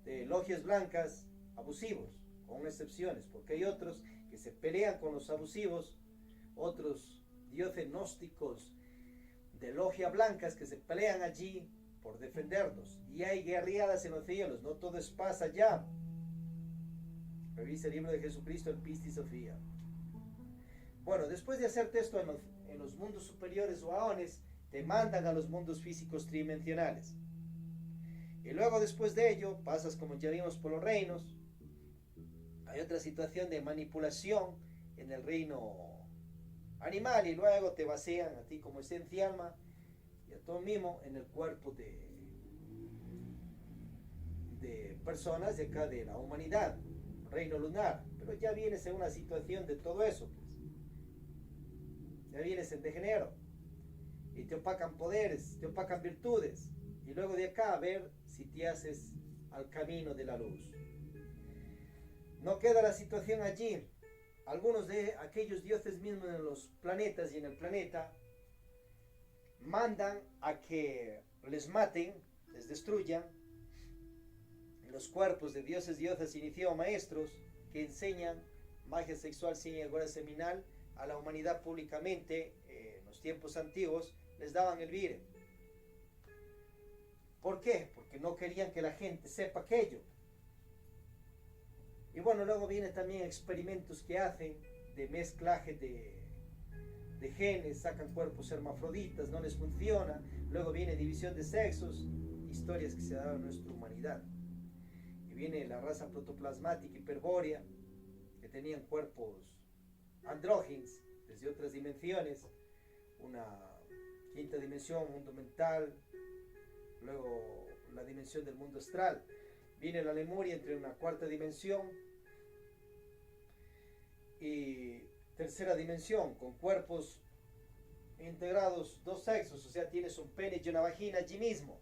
de logias blancas abusivos, con excepciones, porque hay otros que se pelean con los abusivos, otros dioses gnósticos de logia blancas que se pelean allí por defendernos. Y hay guerriadas en los cielos, no todo es paz allá. Revisa el libro de Jesucristo en Pistis Sofía. Bueno, después de hacerte esto en los mundos superiores o aones, te mandan a los mundos físicos tridimensionales. Y luego después de ello, pasas como ya vimos por los reinos. Hay otra situación de manipulación en el reino animal y luego te vacían a ti como esencia alma y a todo mismo en el cuerpo de personas de acá de la humanidad, reino lunar. Pero ya vienes en una situación de todo eso, pues. Ya vienes en degenero y te opacan poderes, te opacan virtudes, y luego de acá a ver si te haces al camino de la luz. No queda la situación allí. Algunos de aquellos dioses mismos en los planetas y en el planeta mandan a que les maten, les destruyan los cuerpos de dioses, diosas, iniciados maestros que enseñan magia sexual sin eyacular seminal a la humanidad públicamente. En los tiempos antiguos les daban el vire. ¿Por qué? Porque no querían que la gente sepa aquello. Y bueno, luego vienen también experimentos que hacen de mezclaje de genes, sacan cuerpos hermafroditas, no les funciona. Luego viene división de sexos, historias que se dan en nuestra humanidad. Y viene la raza protoplasmática hiperbórea, que tenían cuerpos andróginos desde otras dimensiones, una quinta dimensión, mundo mental, luego la dimensión del mundo astral. Viene la Lemuria entre una cuarta dimensión y tercera dimensión, con cuerpos integrados, dos sexos, o sea, tienes un pene y una vagina allí mismo.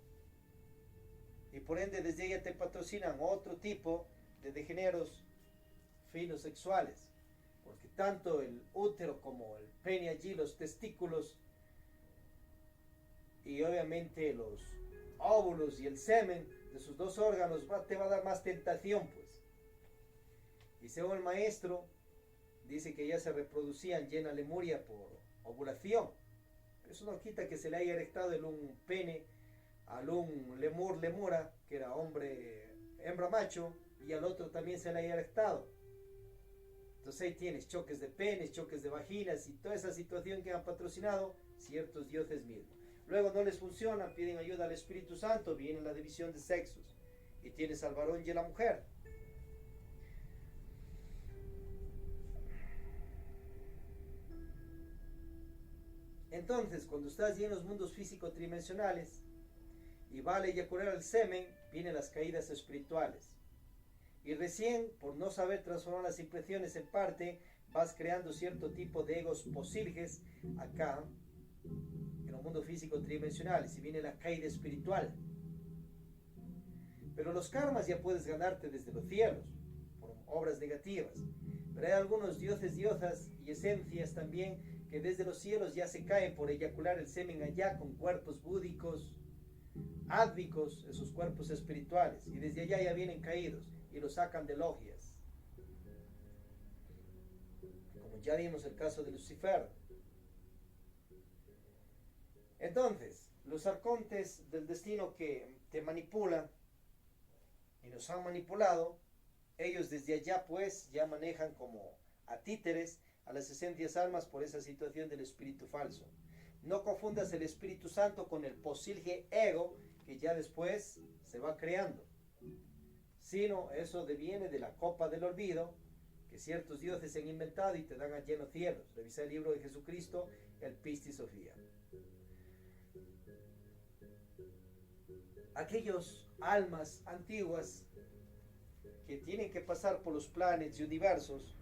y por ende desde ella te patrocinan otro tipo de degeneros finos sexuales, porque tanto el útero como el pene allí, los testículos y obviamente los óvulos y el semen de sus dos órganos te va a dar más tentación, pues. Y según el maestro, dice que ya se reproducían llena lemuria por ovulación. Pero eso no quita que se le haya erectado el un pene al un lemur, lemura, que era hombre, hembra macho, y al otro también se le haya erectado. Entonces ahí tienes choques de penes, choques de vaginas y toda esa situación que han patrocinado ciertos dioses mismos. Luego no les funciona, piden ayuda al Espíritu Santo, viene la división de sexos y tienes al varón y a la mujer. Entonces, cuando estás ya en los mundos físico-tridimensionales y vale eyacular el semen, vienen las caídas espirituales. Y recién, por no saber transformar las impresiones en parte, vas creando cierto tipo de egos posilges acá, en los mundos físico-tridimensionales, y viene la caída espiritual. Pero los karmas ya puedes ganarte desde los cielos, por obras negativas. Pero hay algunos dioses, diosas y esencias también que desde los cielos ya se caen por eyacular el semen allá con cuerpos búdicos, ádvicos, esos cuerpos espirituales, y desde allá ya vienen caídos y los sacan de logias. Como ya vimos el caso de Lucifer. Entonces, los arcontes del destino que te manipulan y nos han manipulado, ellos desde allá pues ya manejan como a títeres a las esencias almas por esa situación del espíritu falso. No confundas el Espíritu Santo con el posilge ego que ya después se va creando, sino eso deviene de la copa del olvido que ciertos dioses han inventado y te dan a llenos cielos. Revisa el libro de Jesucristo, el Pistis Sofía. Aquellos almas antiguas que tienen que pasar por los planetas y universos,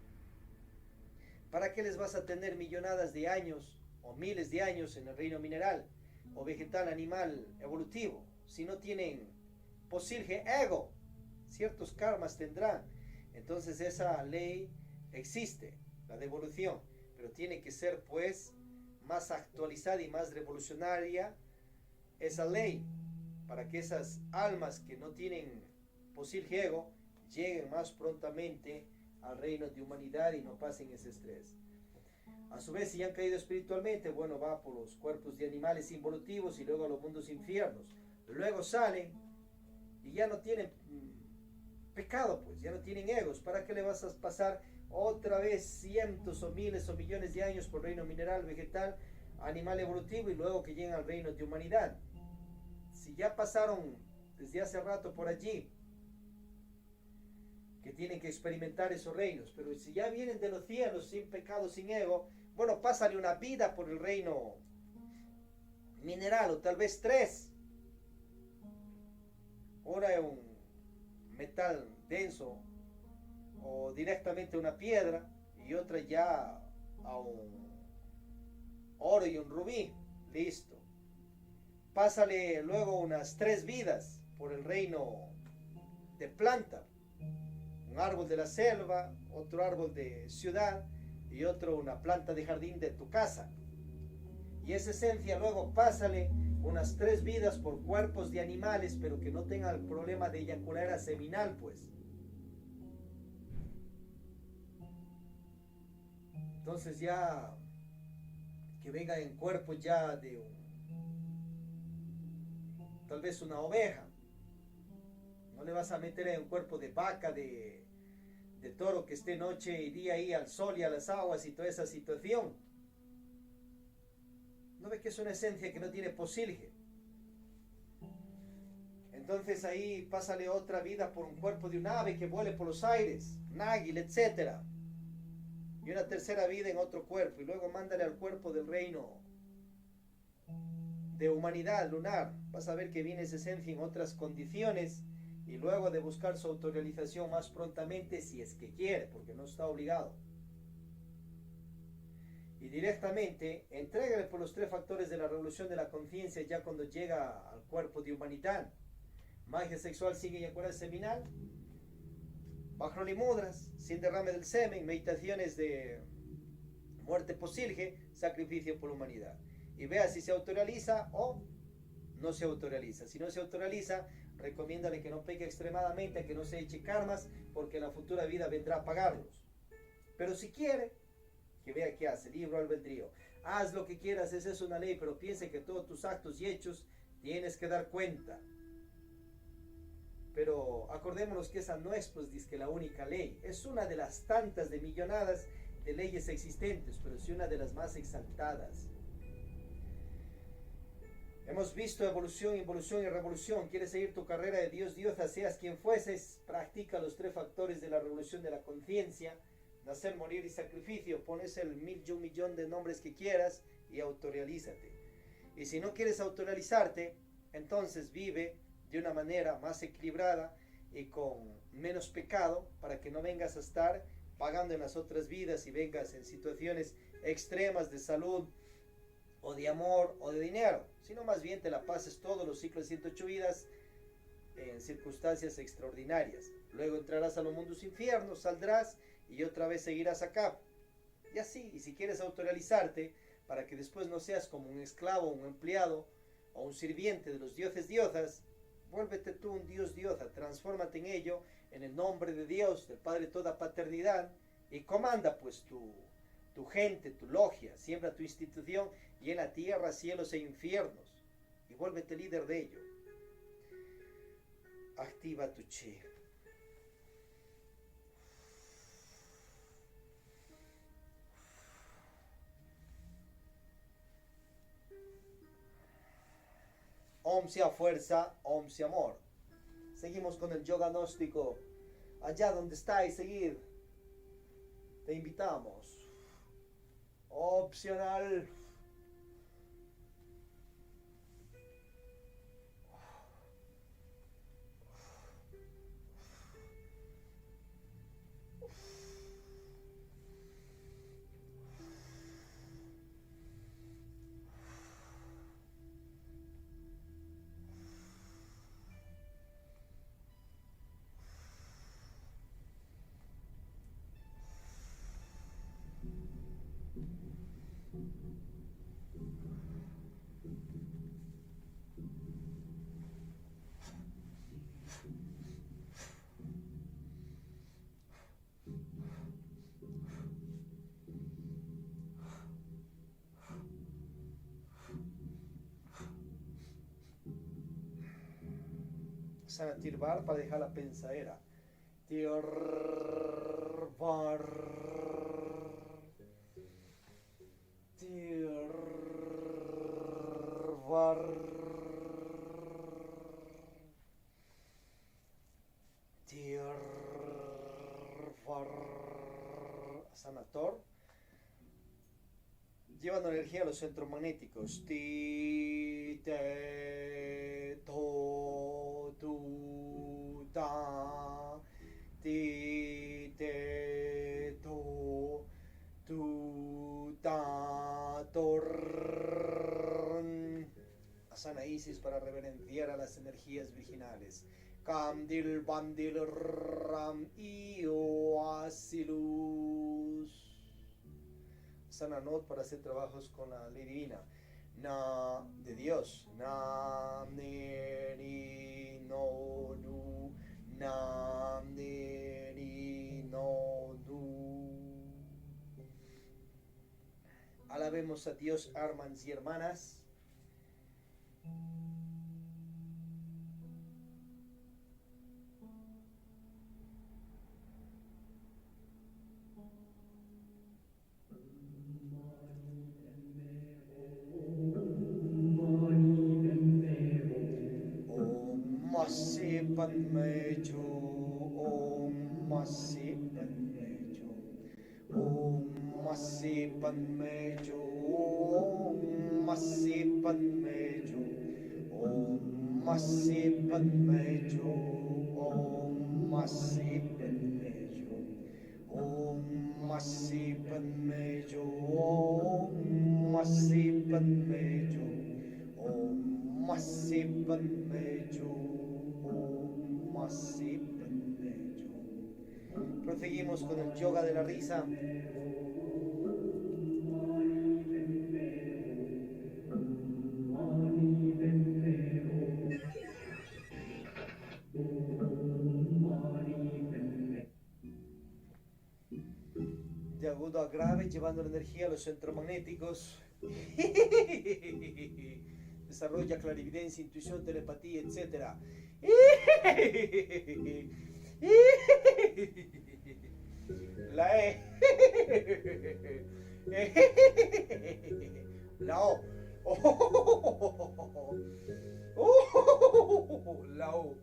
¿para qué les vas a tener millonadas de años o miles de años en el reino mineral o vegetal, animal, evolutivo? Si no tienen posilge ego, ciertos karmas tendrán. Entonces esa ley existe, la devolución, pero tiene que ser pues más actualizada y más revolucionaria esa ley, para que esas almas que no tienen posilge ego lleguen más prontamente al reino de humanidad y no pasen ese estrés. A su vez, si han caído espiritualmente, bueno, va por los cuerpos de animales involutivos y luego a los mundos infiernos. Luego salen y ya no tienen pecado, pues, ya no tienen egos. ¿Para qué le vas a pasar otra vez cientos o miles o millones de años por reino mineral, vegetal, animal evolutivo y luego que lleguen al reino de humanidad? Si ya pasaron desde hace rato por allí, que tienen que experimentar esos reinos, pero si ya vienen de los cielos sin pecado, sin ego, bueno, pásale una vida por el reino mineral, o tal vez 3. Una es un metal denso, o directamente una piedra, y otra ya a un oro y un rubí. Listo. Pásale luego unas 3 vidas por el reino de planta. Un árbol de la selva, otro árbol de ciudad y otro una planta de jardín de tu casa. Y esa esencia luego pásale unas 3 vidas por cuerpos de animales, pero que no tengan el problema de eyacular seminal, pues. Entonces ya que venga en cuerpo ya de tal vez una oveja. No le vas a meter en un cuerpo de vaca, de toro que esté noche y día ahí al sol y a las aguas y toda esa situación. ¿No ve que es una esencia que no tiene posilge? Entonces ahí pásale otra vida por un cuerpo de un ave que vuele por los aires, un águila, etc. Y una tercera vida en otro cuerpo. Y luego mándale al cuerpo del reino de humanidad lunar. Vas a ver que viene esa esencia en otras condiciones. Y luego de buscar su autorrealización más prontamente, si es que quiere, porque no está obligado. Y directamente, entrégale por los 3 factores de la revolución de la conciencia ya cuando llega al cuerpo de humanidad. Magia sexual sin eyaculación seminal, Bajroli Mudras, sin derrame del semen, meditaciones de muerte posilge, sacrificio por humanidad. Y vea si se autorrealiza o no se autorrealiza. Si no se autorrealiza, recomiéndale que no peque extremadamente, que no se eche karmas, porque en la futura vida vendrá a pagarlos. Pero si quiere, que vea qué hace, libre albedrío. Haz lo que quieras, esa es una ley, pero piense que todos tus actos y hechos tienes que dar cuenta. Pero acordémonos que esa no es, pues, dizque la única ley. Es una de las tantas de millonadas de leyes existentes, pero sí una de las más exaltadas. Hemos visto evolución, involución y revolución. ¿Quieres seguir tu carrera de Dios, diosa, seas quien fueses? Practica los 3 factores de la revolución de la conciencia: nacer, morir y sacrificio. Pones el millón de nombres que quieras y autorrealízate. Y si no quieres autorrealizarte, entonces vive de una manera más equilibrada y con menos pecado, para que no vengas a estar pagando en las otras vidas y vengas en situaciones extremas de salud o de amor o de dinero, sino más bien te la pases todos los ciclos de 108 vidas en circunstancias extraordinarias. Luego entrarás a los mundos infiernos, saldrás y otra vez seguirás acá. Y así, y si quieres autorrealizarte, para que después no seas como un esclavo, un empleado o un sirviente de los dioses diosas, vuélvete tú un dios diosa, transfórmate en ello, en el nombre de Dios, del Padre de toda paternidad, y comanda pues tu gente, tu logia, siembra tu institución y en la tierra, cielos e infiernos, y vuélvete líder de ello. Activa tu chi. Om sea fuerza, Om sea amor. Seguimos con el yoga gnóstico. Allá donde estáis, seguid. Te invitamos. Opcional. Sana tirbar para dejar la pensadera. Tirbar. Tirbar. Tirbar. Sanator. Llevando energía a los centros magnéticos. Ti, te, to, tu, ta. Ti, te, to, tu, ta, tor. Asana Isis para reverenciar a las energías virginales. Camdil, bandil, ram, io, asilus. Sananot para hacer trabajos con la ley divina. Na de Dios. Nam ne ni no nu. Nam ne ni no nu. Alabemos a Dios, hermanos y hermanas. Masi Padme Ju, Om Masi Padme Ju, Om Masi Padme Ju, Om Masi Padme Ju, Om Masi Padme Ju, Om Masi Padme Ju, Om Masi Padme Ju, Om Masi Padme Ju, Om Masi Padme Ju. Así. Proseguimos con el yoga de la risa. De agudo a grave, llevando la energía a los centromagnéticos. Desarrolla clarividencia, intuición, telepatía, etc. La E. La O. La O.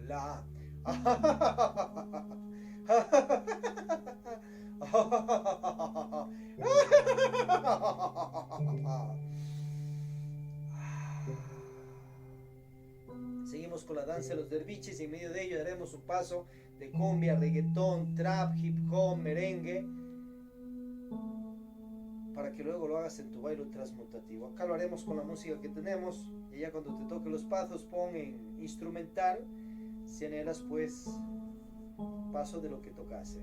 La Seguimos con la danza de los derviches y en medio de ello daremos un paso de cumbia, reggaetón, trap, hip hop, merengue, para que luego lo hagas en tu baile transmutativo. Acá lo haremos con la música que tenemos y ya cuando te toque los pasos pon en instrumental, si anhelas pues paso de lo que tocase.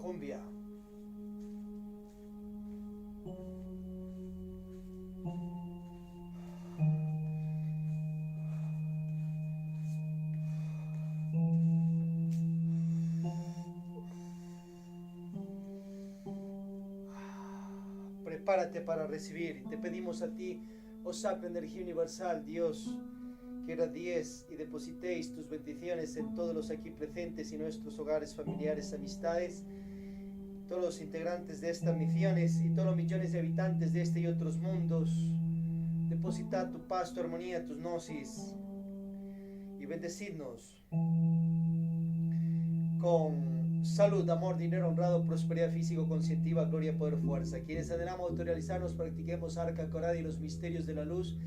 Cumbia. Prepárate para recibir. Te pedimos a ti, oh Sacra Energía Universal, Dios, que irradies y depositéis tus bendiciones en todos los aquí presentes y nuestros hogares, familiares, amistades, todos los integrantes de estas misiones y todos los millones de habitantes de este y otros mundos. Depositad tu paz, tu armonía, tus gnosis y bendecidnos con salud, amor, dinero, honrado, prosperidad físico-conscientiva, gloria, poder, fuerza. Quienes anhelamos autorrealizarnos, practiquemos arca, corada y los misterios de la luz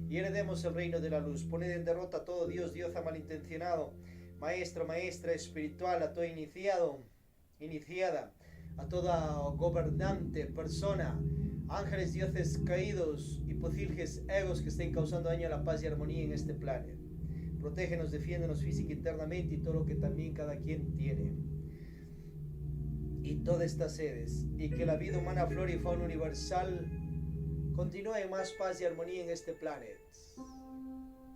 y heredemos el reino de la luz. Poned en derrota a todo Dios, diosa malintencionado, maestro, maestra espiritual, a todo iniciado, iniciada, a toda gobernante, persona, ángeles, dioses caídos y pocilges egos que estén causando daño a la paz y armonía en este planeta. Protégenos, defiéndonos física internamente y todo lo que también cada quien tiene. Y todas estas sedes, y que la vida humana, flora y fauna universal continúe en más paz y armonía en este planeta.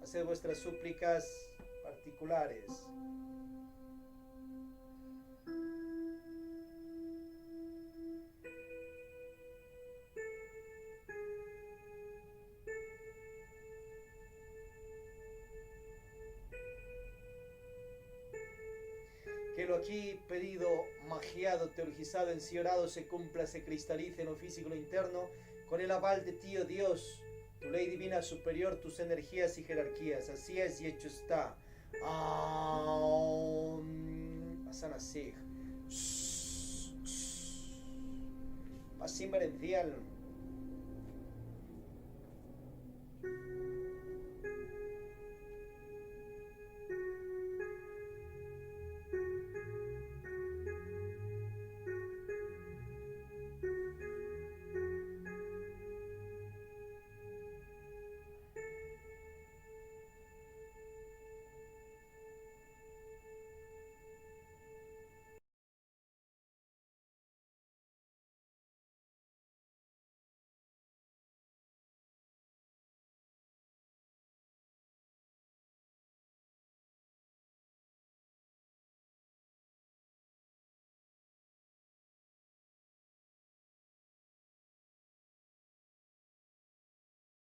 Haced vuestras súplicas particulares. Que lo aquí pedido, magiado, teologizado, enciorado, se cumpla, se cristalice en lo físico y lo interno, con el aval de ti, oh Dios, tu ley divina superior, tus energías y jerarquías. Así es y hecho está. Asana Sig. Pasim Berencial.